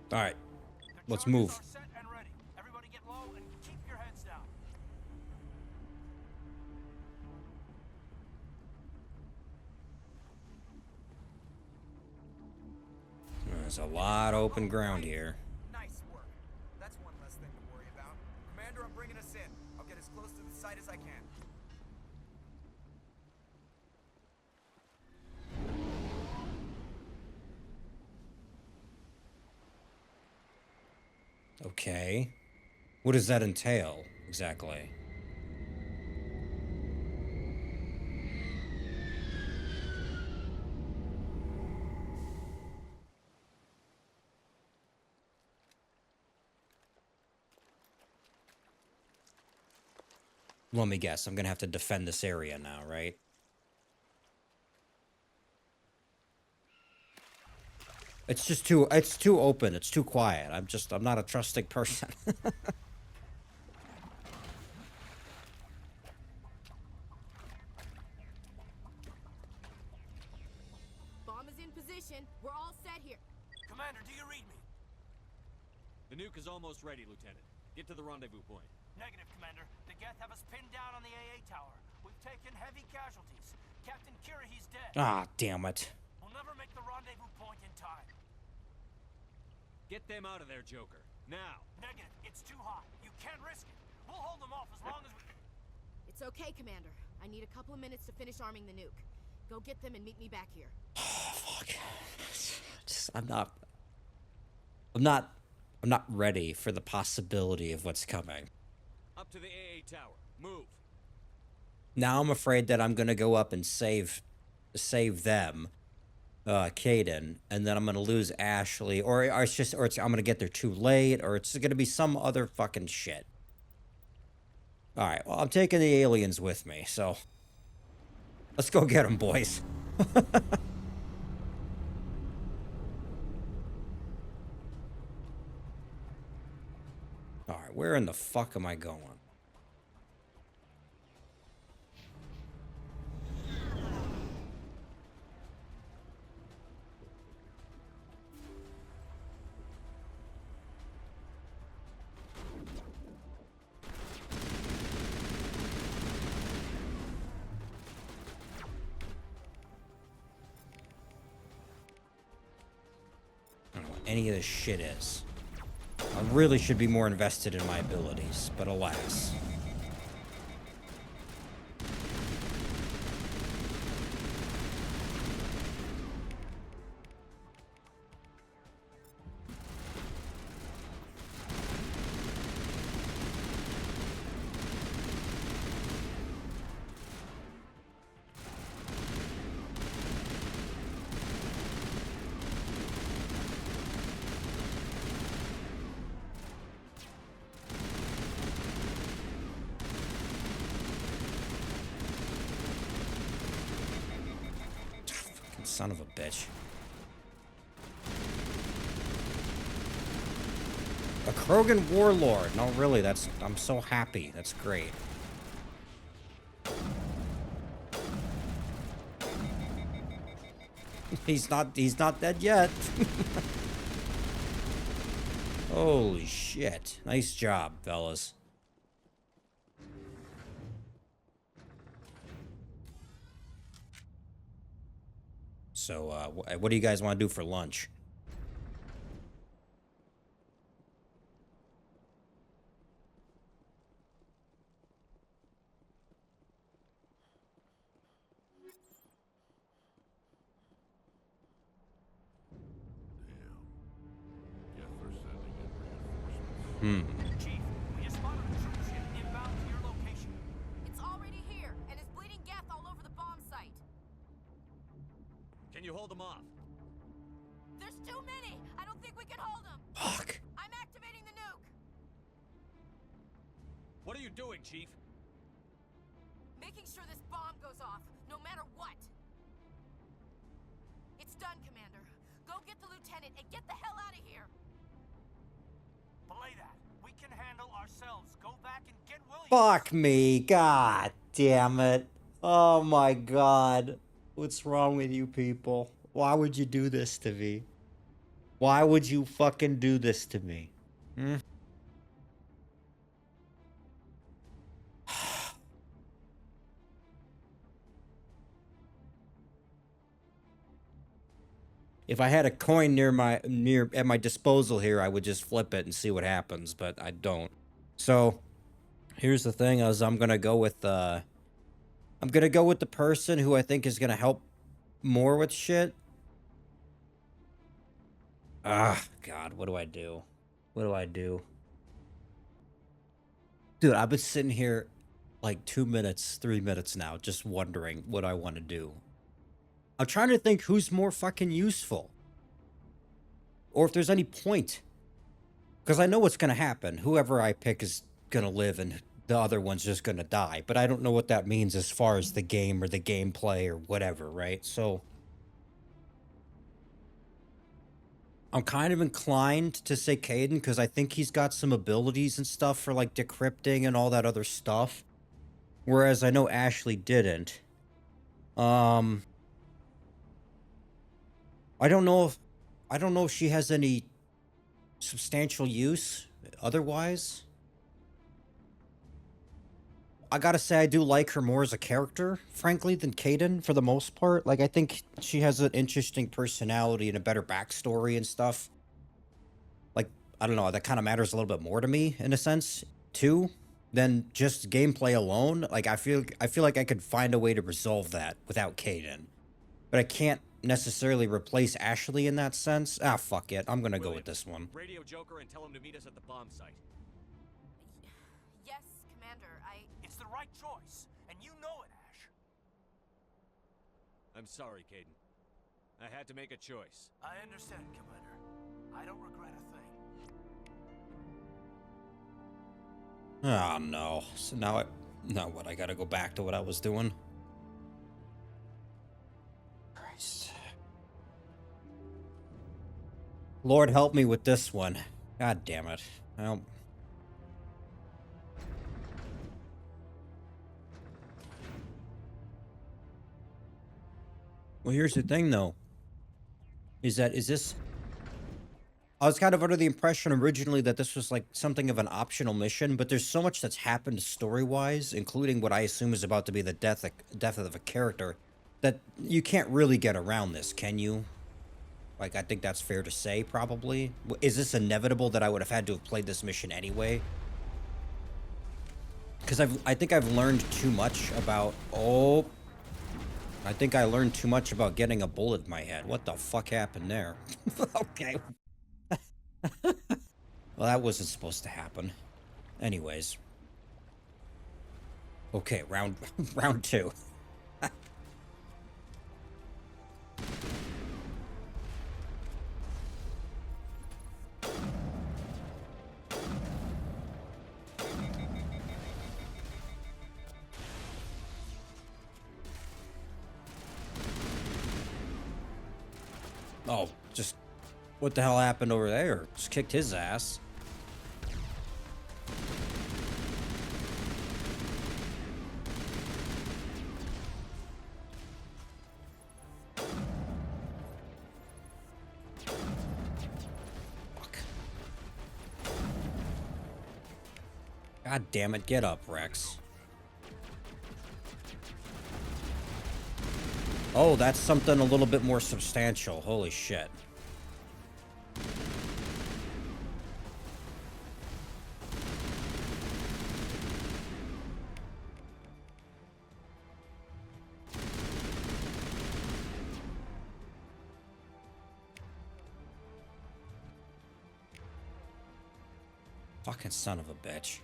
S1: All right, let's move.
S12: Set and ready. Everybody get low and keep your heads down.
S1: There's a lot of open ground here.
S2: Nice work. That's one less thing to worry about. Commander, I'm bringing us in. I'll get as close to the site as I can.
S1: Okay. What does that entail, exactly? Let me guess. I'm gonna have to defend this area now, right? It's just too open. It's too quiet. I'm not a trusting person.
S7: Bomb is in position. We're all set here.
S12: Commander, do you read me?
S3: The nuke is almost ready, Lieutenant. Get to the rendezvous point.
S12: Negative, Commander. The Geth have us pinned down on the AA tower. We've taken heavy casualties. Captain Kirahi's dead.
S1: Ah, damn it.
S12: We'll never make the rendezvous point in time.
S3: Get them out of there, Joker. Now.
S12: Negative. It's too hot. You can't risk it. We'll hold them off as long as we...
S7: It's okay, Commander. I need a couple of minutes to finish arming the nuke. Go get them and meet me back here.
S1: Fuck. I'm not ready for the possibility of what's coming.
S3: Up to the AA tower. Move.
S1: Now I'm afraid that I'm gonna go up and save them, Kaiden, and then I'm gonna lose Ashley, or I'm gonna get there too late, or it's gonna be some other fucking shit. All right, well, I'm taking the aliens with me, so Let's go get him, boys. Alright, where in the fuck am I going? I don't know what any of this shit is. I really should be more invested in my abilities, but alas. Son of a bitch. A Krogan warlord. No, really, I'm so happy. That's great. He's not dead yet. Holy shit. Nice job, fellas. So, what do you guys want to do for lunch?
S3: Chief, we just spotted a troop ship inbound to your location.
S15: It's already here, and is bleeding Geth all over the bomb site.
S3: Can you hold them off?
S15: There's too many! I don't think we can hold them!
S1: Fuck.
S15: I'm activating the nuke!
S3: What are you doing, Chief?
S15: Making sure this bomb goes off, no matter what! It's done, Commander. Go get the lieutenant and get the hell out of here!
S3: Belay that. We can handle ourselves. Go back and get Williams.
S1: Fuck me. God damn it. Oh my god. What's wrong with you people? Why would you do this to me? Why would you fucking do this to me? Hmm? If I had a coin at my disposal here, I would just flip it and see what happens, but I don't. So, here's the thing: I'm gonna go with the person who I think is gonna help more with shit. Ah, God, what do I do? What do I do? Dude, I've been sitting here like 2 minutes, 3 minutes now, just wondering what I want to do. I'm trying to think who's more fucking useful. Or if there's any point. Because I know what's going to happen. Whoever I pick is going to live and the other one's just going to die. But I don't know what that means as far as the game or the gameplay or whatever, right? So I'm kind of inclined to say Kaiden because I think he's got some abilities and stuff for like decrypting and all that other stuff. Whereas I know Ashley didn't. I don't know if she has any substantial use otherwise. I gotta say, I do like her more as a character, frankly, than Kaiden for the most part. Like, I think she has an interesting personality and a better backstory and stuff. Like, I don't know, that kind of matters a little bit more to me, in a sense, too, than just gameplay alone. Like, I feel like I could find a way to resolve that without Kaiden. But I can't necessarily replace Ashley in that sense. Ah, fuck it. I'm gonna go with this one.
S3: Radio Joker and tell him to meet us at the bomb site.
S15: Yes, Commander,
S3: It's the right choice, and you know it, Ash. I'm sorry, Kaiden. I had to make a choice.
S12: I understand, Commander. I don't regret a thing.
S1: Oh, no. So now what? I gotta go back to what I was doing? Lord help me with this one. God damn it. Well, here's the thing though. Is this I was kind of under the impression originally that this was like something of an optional mission, but there's so much that's happened story-wise, including what I assume is about to be the death of a character, that you can't really get around this, can you? Like, I think that's fair to say, probably. Is this inevitable that I would have had to have played this mission anyway? Because I think I've learned too much about... Oh... I think I learned too much about getting a bullet in my head. What the fuck happened there? Okay. Well, that wasn't supposed to happen. Anyways. Okay, round 2. Oh, just what the hell happened over there? Just kicked his ass. Fuck. God damn it, get up, Rex. Oh, that's something a little bit more substantial. Holy shit. Fucking son of a bitch.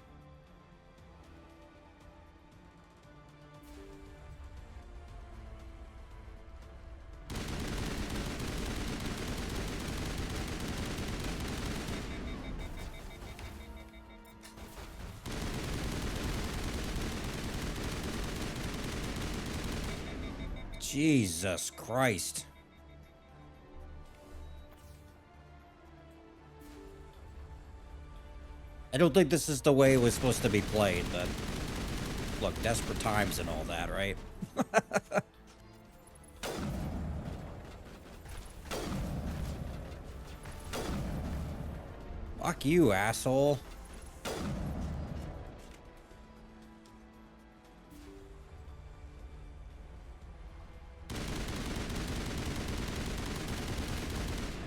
S1: Jesus Christ. I don't think this is the way it was supposed to be played, but look, desperate times and all that, right? Fuck you, asshole.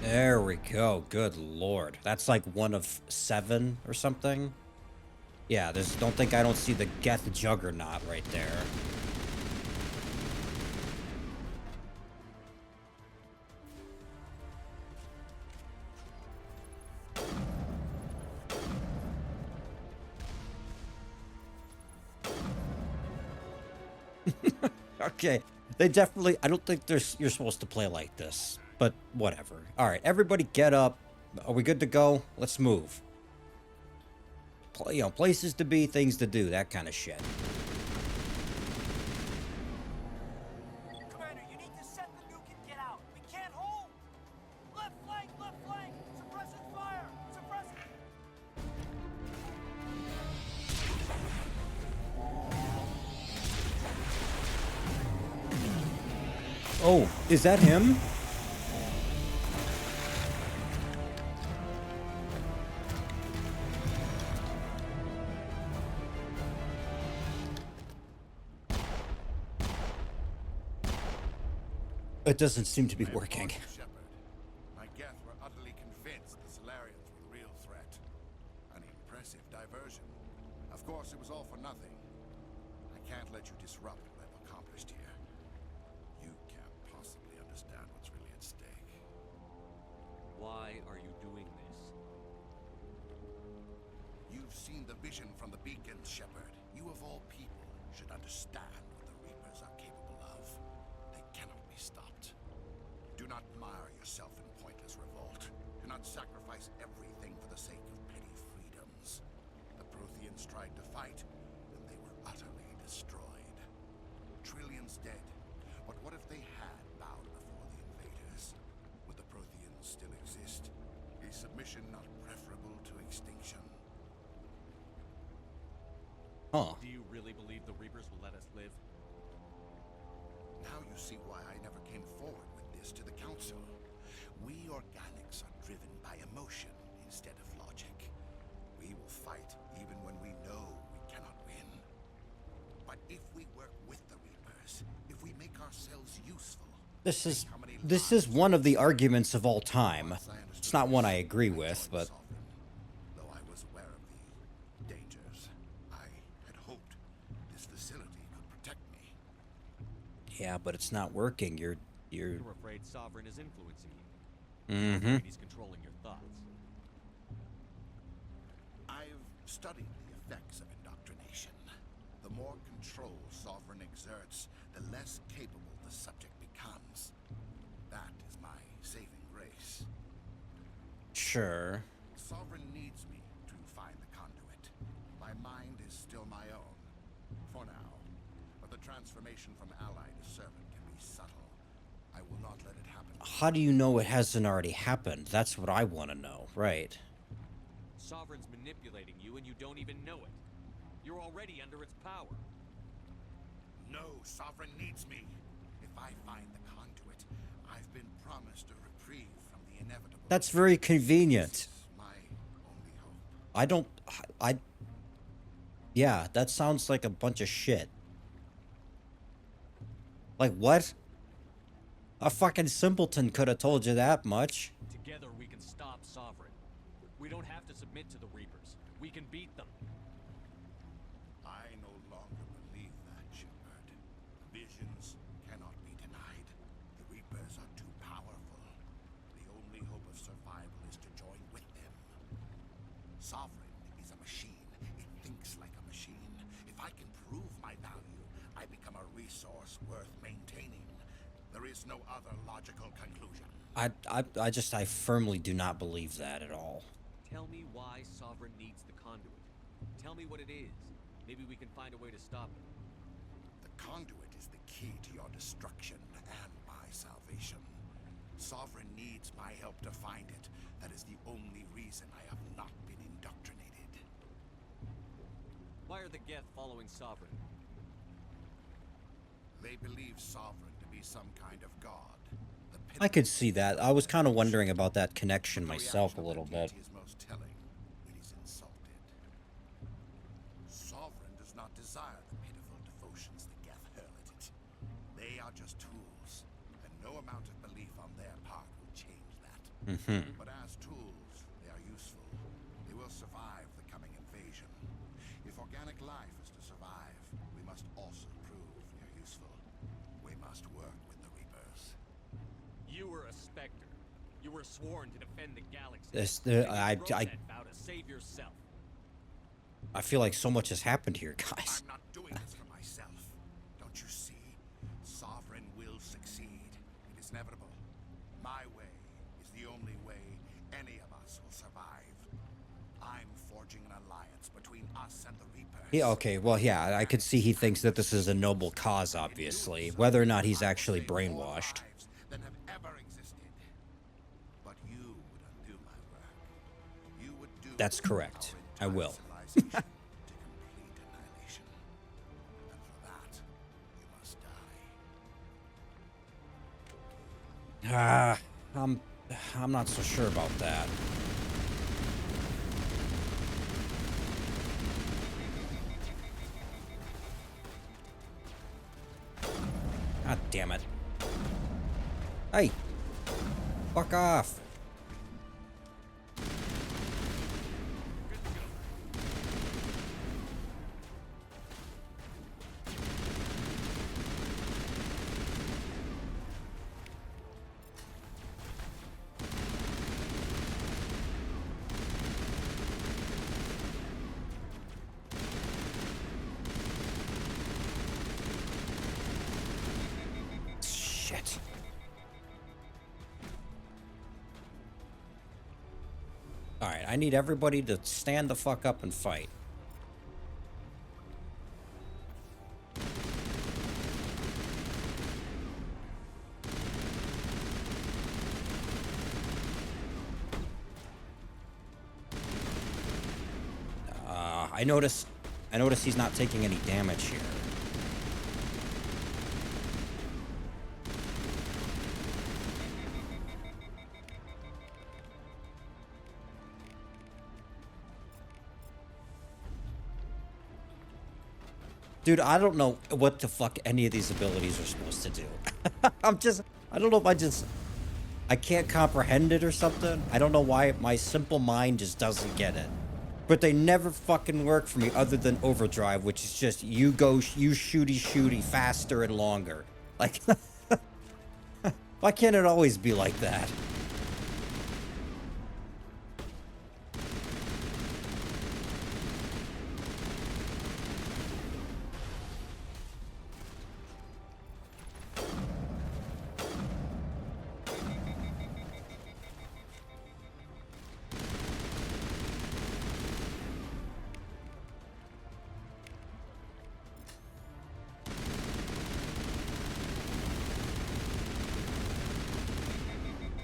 S1: There we go. Good lord. That's like 1 of 7 or something. Yeah, I don't see the Geth Juggernaut right there. Okay. They definitely... I don't think you're supposed to play like this. But whatever. Alright, everybody get up. Are we good to go? Let's move. You know, places to be, things to do, that kind of shit.
S11: Commander, you need to set the nuke and get out. We can't hold. Left flank, suppressing fire, suppressing.
S1: Oh, is that him? It doesn't seem to be working.
S5: My Geth were utterly convinced the Salarians were the real threat. An impressive diversion. Of course, it was all for nothing. I can't let you disrupt what I've accomplished here. You can't possibly understand what's really at stake.
S3: Why are you doing this?
S5: You've seen the vision from the beacon, Shepard. You of all people should understand what the Reapers are capable of. They cannot be stopped. Do not mire yourself in pointless revolt. Do not sacrifice everything for the sake of petty freedoms. The Protheans tried to fight, and they were utterly destroyed. Trillions dead. But what if they had bowed before the invaders? Would the Protheans still exist?
S16: Mission not preferable to extinction.
S1: Huh.
S3: Do you really believe the Reapers will let us live?
S16: Now you see why I never came forward with this to the Council. We organics are driven by emotion instead of logic. We will fight even when we know we cannot win. But if we work with the Reapers, if we make ourselves useful...
S1: This is one of the arguments of all time. It's not one I agree with, but...
S16: Though I was aware of the dangers, I had hoped this facility could protect me.
S1: Yeah, but it's not working. You're
S3: afraid Sovereign is influencing you.
S1: Mm-hmm.
S3: He's controlling your thoughts.
S16: I've studied the effects of indoctrination. The more control Sovereign exerts, the less capable the subject becomes. That is my saving grace.
S1: Sure.
S16: Sovereign needs me to find the conduit. My mind is still my own. For now. But the transformation from ally to servant can be subtle. I will not let it happen.
S1: How do you know it hasn't already happened? That's what I want to know, right?
S3: Sovereign's manipulating you and you don't even know it. You're already under its power.
S16: No, Sovereign needs me. If I find the conduit, I've been promised a reprieve from the inevitable.
S1: That's very convenient.
S16: My only hope.
S1: Yeah, that sounds like a bunch of shit. Like, what? A fucking simpleton could have told you that much.
S3: Together we can stop Sovereign. We don't have to submit to the Reapers. We can beat them.
S16: I no longer believe that, Shepard. Visions cannot be denied. The Reapers are too powerful. The only hope of survival is to join with them. Sovereign is a machine. It thinks like a machine. If I can prove my value, I become a resource worth maintaining. There is no other logical conclusion.
S1: I firmly do not believe that at all.
S3: Tell me why Sovereign needs the conduit. Tell me what it is. Maybe we can find a way to stop it.
S16: The conduit is the key to your destruction and my salvation. Sovereign needs my help to find it. That is the only reason I have not been indoctrinated.
S3: Why are the Geth following Sovereign?
S16: They believe Sovereign to be some kind of god.
S1: I could see that. I was kind of wondering about that connection myself a little bit.
S16: Is most telling when he's insulted. Sovereign does not desire the pitiful devotions the Geth hurl at it. They are just tools, and no amount of belief on their part will change that. But as tools, they are useful. They will survive the coming invasion. If organic life is to survive, we must also prove they're useful. We must work with the Reapers.
S3: You were a Spectre. You were sworn to defend the galaxy. Vow to save yourself.
S1: I feel like so much has happened here, guys.
S16: I'm not doing this for myself. Don't you see? Sovereign will succeed. It is inevitable. My way is the only way any of us will survive. I'm forging an alliance between us and the Reapers.
S1: Yeah, okay, well, yeah, I could see he thinks that this is a noble cause, obviously. Whether or not he's actually brainwashed.
S16: Than have ever existed. But you would undo my work. You would do
S1: That's correct. I will.
S16: to complete annihilation. And for that, you must die.
S1: I'm not so sure about that. God damn it. Hey! Fuck off! Shit. Alright, I need everybody to stand the fuck up and fight. I notice he's not taking any damage here. Dude, I don't know what the fuck any of these abilities are supposed to do. I don't know if I can't comprehend it or something. I don't know why my simple mind just doesn't get it. But they never fucking work for me other than overdrive, which is just you shooty faster and longer. Like, why can't it always be like that?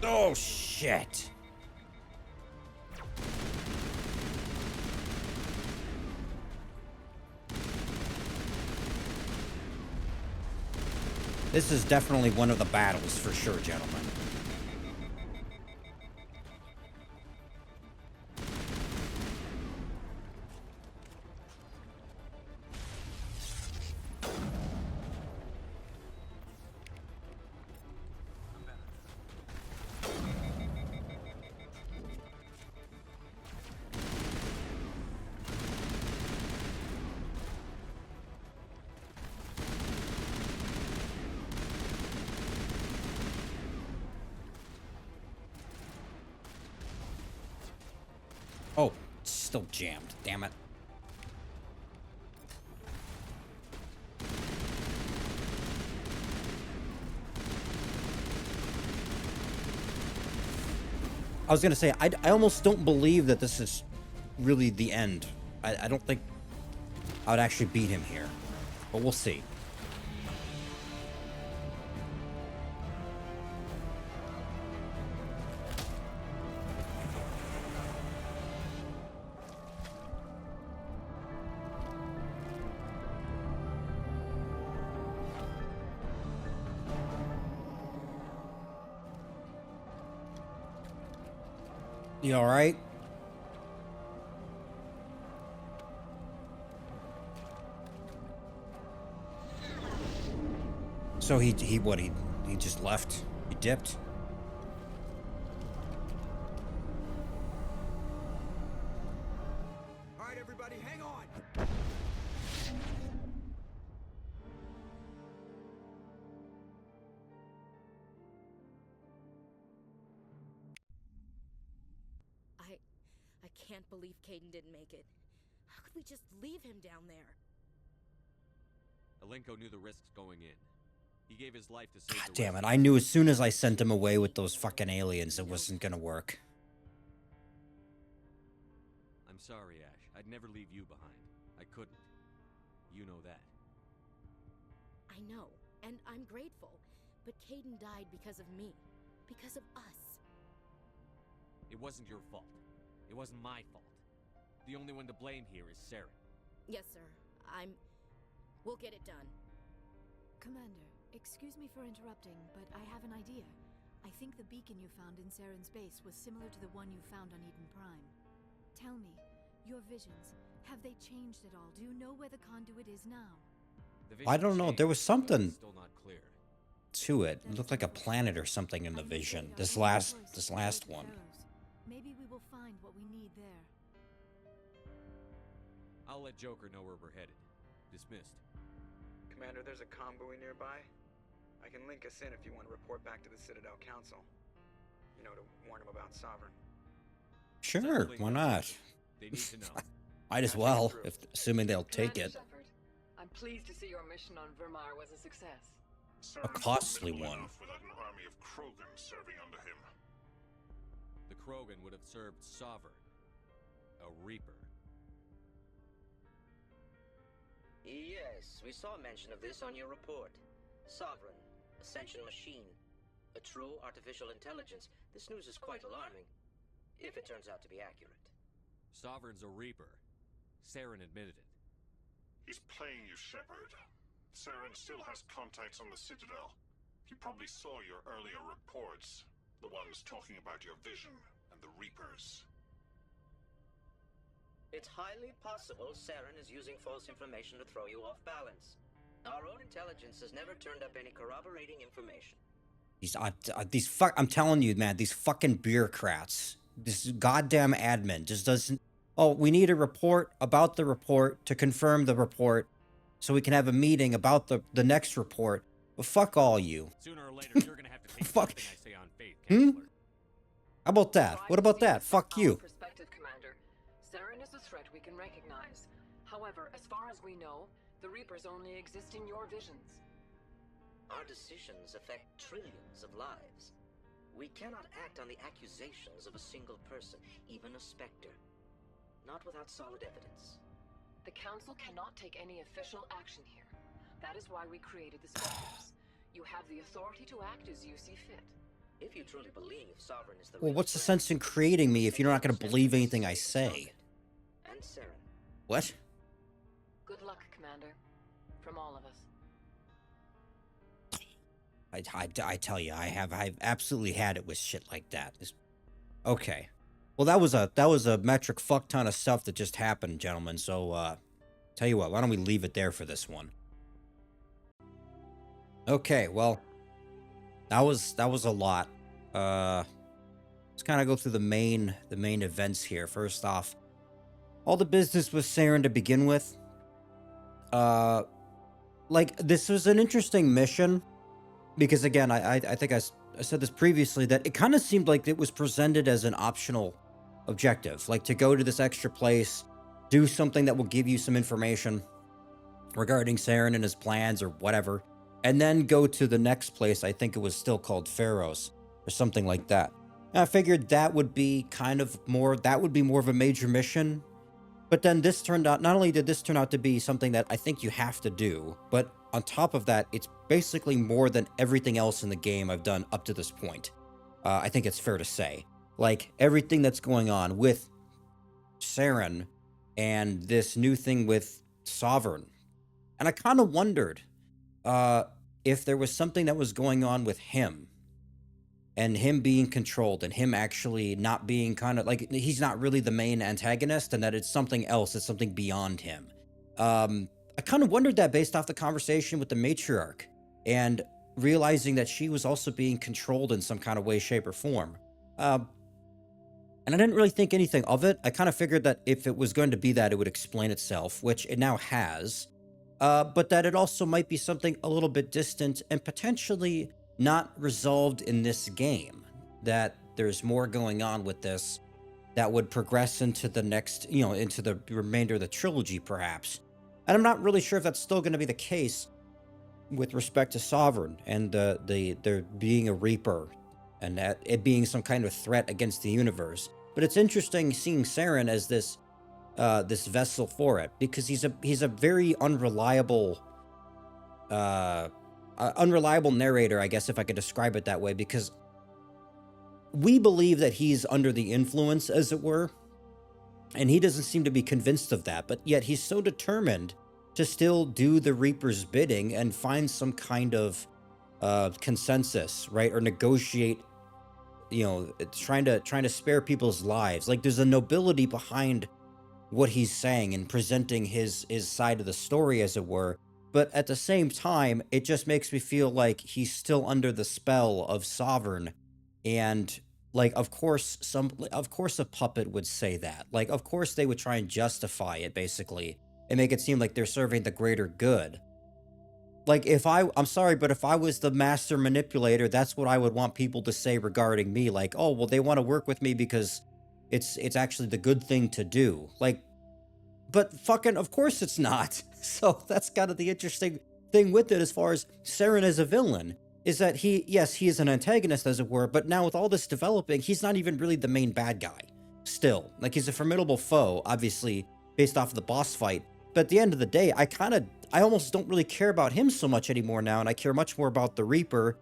S1: Oh, shit. This is definitely one of the battles for sure, gentlemen. Oh, it's still jammed. Damn it. I was gonna say, I almost don't believe that this is really the end. I don't think I would actually beat him here. But we'll see. You all right? So he just left? He dipped?
S2: All right, everybody, hang on.
S7: I can't believe Kaiden didn't make it. How could we just leave him down there?
S10: Alenko knew the risks going in. He gave his life to save
S1: God
S10: the
S1: damn
S10: rest
S1: it.
S10: of
S1: I
S10: us.
S1: knew as soon as I sent him away with those fucking aliens, it wasn't gonna work.
S10: I'm sorry, Ash. I'd never leave you behind. I couldn't. You know that.
S7: I know, and I'm grateful. But Kaiden died because of me. Because of us.
S10: It wasn't your fault. It wasn't my fault. The only one to blame here is Saren.
S7: Yes, sir. We'll get it done.
S4: Commander, excuse me for interrupting, but I have an idea. I think the beacon you found in Saren's base was similar to the one you found on Eden Prime. Tell me, your visions, have they changed at all? Do you know where the conduit is now?
S1: I don't know. There was something
S10: Still not clear.
S1: to it. It looked like a planet or something in the vision. This last one.
S4: Maybe we will find what we need there.
S10: I'll let Joker know where we're headed. Dismissed.
S2: Commander, there's a convoy nearby. I can link us in if you want to report back to the Citadel Council. You know, to warn them about Sovereign.
S1: Sure, why not?
S10: They need to know.
S1: Might as well, assuming they'll take it.
S8: Shepard, I'm pleased to see your mission on Virmire was a success.
S1: A costly one.
S5: Without an army of Krogan serving under him.
S10: The Krogan would have served Sovereign. A Reaper.
S9: Yes, we saw mention of this on your report. Sovereign, Ascension machine, a true artificial intelligence. This news is quite alarming, if it turns out to be accurate.
S10: Sovereign's a Reaper. Saren admitted it.
S17: He's playing you, Shepard. Saren still has contacts on the Citadel. He probably saw your earlier reports. The ones talking about your vision and the Reapers.
S9: It's highly possible Saren is using false information to throw you off balance. Our own intelligence has never turned up any corroborating information.
S1: I'm telling you, man, these fucking bureaucrats, this goddamn admin just doesn't. Oh, we need a report about the report to confirm the report, so we can have a meeting about the next report. But fuck all you.
S10: Sooner or later, you're gonna have to take
S1: Fuck.
S10: something I say on faith, Counselor.
S1: How about that? What about that? Fuck you.
S8: Perspective, Commander. Saren is a threat we can recognize. However, as far as we know, the Reapers only exist in your visions.
S9: Our decisions affect trillions of lives. We cannot act on the accusations of a single person, even a Spectre. Not without solid evidence.
S8: The Council cannot take any official action here. That is why we created the Spectres. You have the authority to act as you see fit.
S9: If you truly believe Sovereign is the
S1: Well,
S9: real
S1: what's the
S9: threat,
S1: sense in creating me if you're not going to believe anything I say?
S9: and Saren.
S1: What?
S8: Good luck, Commander. From all of us.
S1: I tell you, I've absolutely had it with shit like that. Okay. Well, that was a metric fuck ton of stuff that just happened, gentlemen. So, tell you what, why don't we leave it there for this one? Okay, well, that was a lot. Let's kind of go through the main events here. First off, all the business with Saren to begin with. Like, this was an interesting mission because, again, I think I said this previously, that it kind of seemed like it was presented as an optional objective, like to go to this extra place, do something that will give you some information regarding Saren and his plans or whatever, and then go to the next place. I think it was still called Pharaoh's or something like that. And I figured that would be more of a major mission. But then this turned out, not only did this turn out to be something that I think you have to do, but on top of that, it's basically more than everything else in the game I've done up to this point. I think it's fair to say. Like, everything that's going on with Saren and this new thing with Sovereign. And I kind of wondered if there was something that was going on with him and him being controlled and him actually not being kind of like, he's not really the main antagonist and that it's something else, it's something beyond him. I kind of wondered that based off the conversation with the matriarch and realizing that she was also being controlled in some kind of way, shape, or form. And I didn't really think anything of it. I kind of figured that if it was going to be that, it would explain itself, which it now has. But that it also might be something a little bit distant and potentially not resolved in this game. That there's more going on with this that would progress into the next, into the remainder of the trilogy, perhaps. And I'm not really sure if that's still going to be the case with respect to Sovereign and there being a Reaper and that it being some kind of threat against the universe. But it's interesting seeing Saren as this vessel for it, because he's a very unreliable narrator, I guess, if I could describe it that way, because we believe that he's under the influence, as it were, and he doesn't seem to be convinced of that, but yet he's so determined to still do the Reaper's bidding and find some kind of consensus, right, or negotiate, trying to spare people's lives. Like, there's a nobility behind what he's saying and presenting his side of the story, as it were. But at the same time, it just makes me feel like he's still under the spell of Sovereign. And, like, of course a puppet would say that. Like, of course they would try and justify it, basically, and make it seem like they're serving the greater good. Like, I'm sorry, but if I was the master manipulator, that's what I would want people to say regarding me. Like, oh, well, they want to work with me because it's actually the good thing to do. Like, but fucking, of course it's not. So that's kind of the interesting thing with it, as far as Saren as a villain, is that he is an antagonist, as it were, but now with all this developing, he's not even really the main bad guy. Still, like, he's a formidable foe, obviously, based off of the boss fight. But at the end of the day, I almost don't really care about him so much anymore now, and I care much more about the Reaper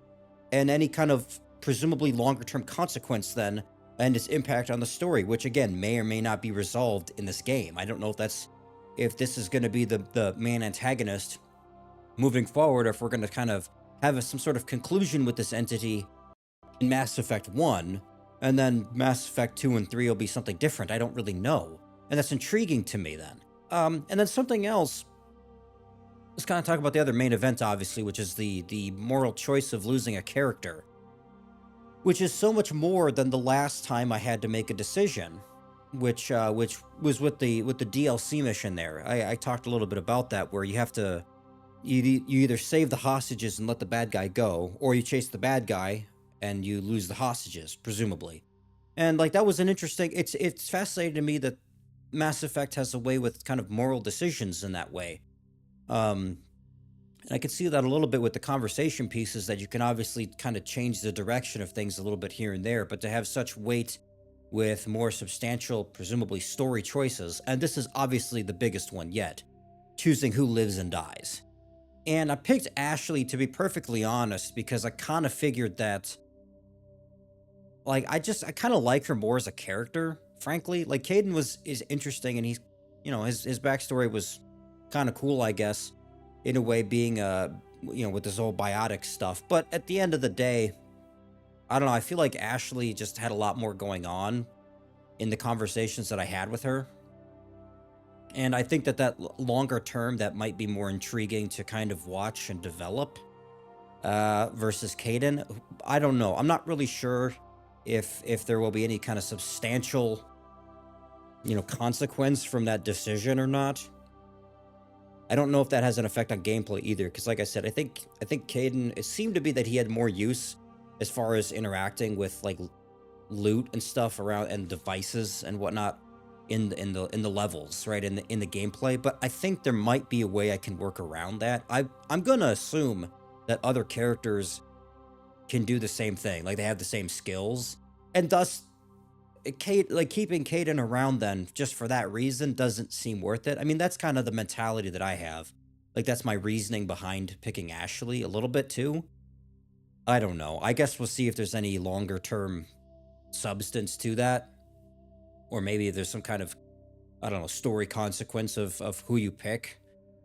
S1: and any kind of presumably longer-term consequence then, and its impact on the story, which again may or may not be resolved in this game. I don't know if that's if this is going to be the main antagonist moving forward, or if we're going to kind of have some sort of conclusion with this entity in Mass Effect 1, and then Mass Effect 2 and 3 will be something different. I don't really know. And that's intriguing to me then. And then something else, let's kind of talk about the other main event, obviously, which is the moral choice of losing a character, which is so much more than the last time I had to make a decision, which was with the DLC mission there. I talked a little bit about that, where you have to, you either save the hostages and let the bad guy go, or you chase the bad guy and you lose the hostages, presumably. And like, that was an interesting, it's fascinating to me that Mass Effect has a way with kind of moral decisions in that way. And I could see that a little bit with the conversation pieces, that you can obviously kind of change the direction of things a little bit here and there, but to have such weight with more substantial, presumably story choices, and this is obviously the biggest one yet, choosing who lives and dies. And I picked Ashley, to be perfectly honest, because I kind of figured that, like, I kind of like her more as a character, frankly. Like, Kaiden is interesting, and he's, you know, his backstory was kind of cool, I guess, in a way, being, you know, with this whole biotic stuff. But at the end of the day, I don't know, I feel like Ashley just had a lot more going on in the conversations that I had with her. And I think that longer term, that might be more intriguing to kind of watch and develop, versus Kaiden. I don't know. I'm not really sure if there will be any kind of substantial, you know, consequence from that decision or not. I don't know if that has an effect on gameplay either, because like I said, I think Kaiden, it seemed to be that he had more use as far as interacting with like loot and stuff around, and devices and whatnot in the levels, right, in the gameplay. But I think there might be a way I can work around that. I'm gonna assume that other characters can do the same thing, like they have the same skills, and thus keeping Kaiden around then just for that reason doesn't seem worth it. I mean, that's kind of the mentality that I have. Like, that's my reasoning behind picking Ashley a little bit too. I don't know. I guess we'll see if there's any longer term substance to that, or maybe there's some kind of, I don't know, story consequence of who you pick.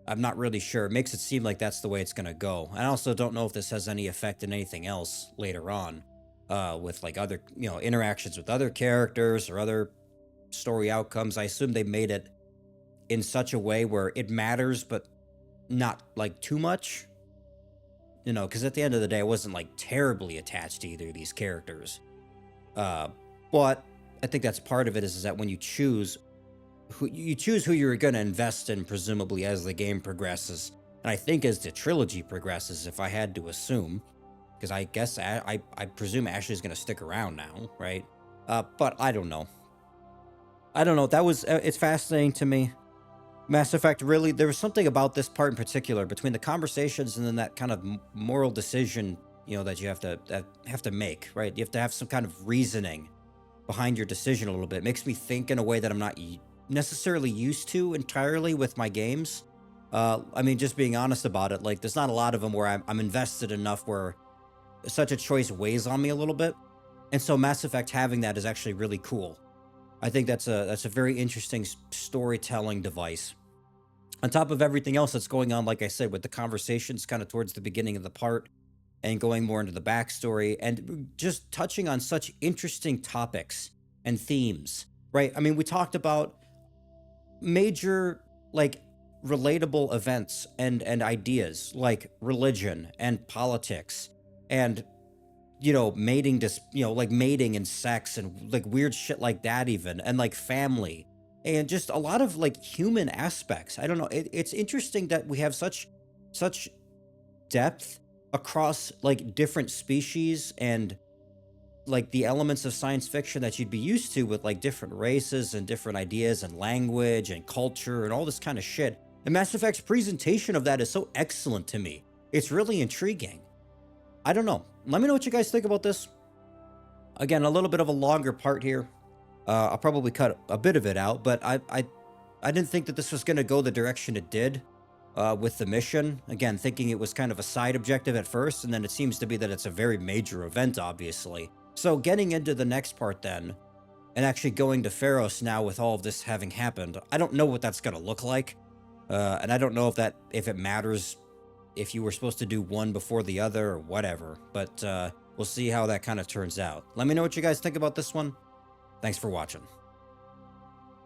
S1: I'm not really sure. It makes it seem like that's the way it's gonna go. I also don't know if this has any effect in anything else later on, with like other, you know, interactions with other characters or other story outcomes. I assume they made it in such a way where it matters, but not like too much, you know, because at the end of the day, I wasn't like terribly attached to either of these characters. But I think that's part of it, is that when you choose who you're going to invest in, presumably as the game progresses, and I think as the trilogy progresses, if I had to assume, because I guess I presume Ashley's going to stick around now, right? But I don't know. That was, it's fascinating to me. Mass Effect, really, there was something about this part in particular, between the conversations and then that kind of moral decision, you know, that you have to make, right? You have to have some kind of reasoning behind your decision a little bit. It makes me think in a way that I'm not necessarily used to entirely with my games. I mean, just being honest about it, like, there's not a lot of them where I'm invested enough where such a choice weighs on me a little bit. And so Mass Effect having that is actually really cool. I think that's a very interesting storytelling device. On top of everything else that's going on, like I said, with the conversations kind of towards the beginning of the part, and going more into the backstory, and just touching on such interesting topics and themes, right? I mean, we talked about major, like, relatable events and ideas, like religion and politics, and, you know, mating, like mating and sex and like weird shit like that even, and like family, and just a lot of like human aspects. I don't know. It's interesting that we have such depth across like different species and like the elements of science fiction that you'd be used to with like different races and different ideas and language and culture and all this kind of shit. And Mass Effect's presentation of that is so excellent to me. It's really intriguing. I don't know. Let me know what you guys think about this. Again, a little bit of a longer part here. I'll probably cut a bit of it out, but I didn't think that this was going to go the direction it did with the mission. Again, thinking it was kind of a side objective at first, and then it seems to be that it's a very major event, obviously. So getting into the next part then, and actually going to Pharos now with all of this having happened. I don't know what that's going to look like. And I don't know if it matters if you were supposed to do one before the other or whatever. But we'll see how that kind of turns out. Let me know what you guys think about this one. Thanks for watching.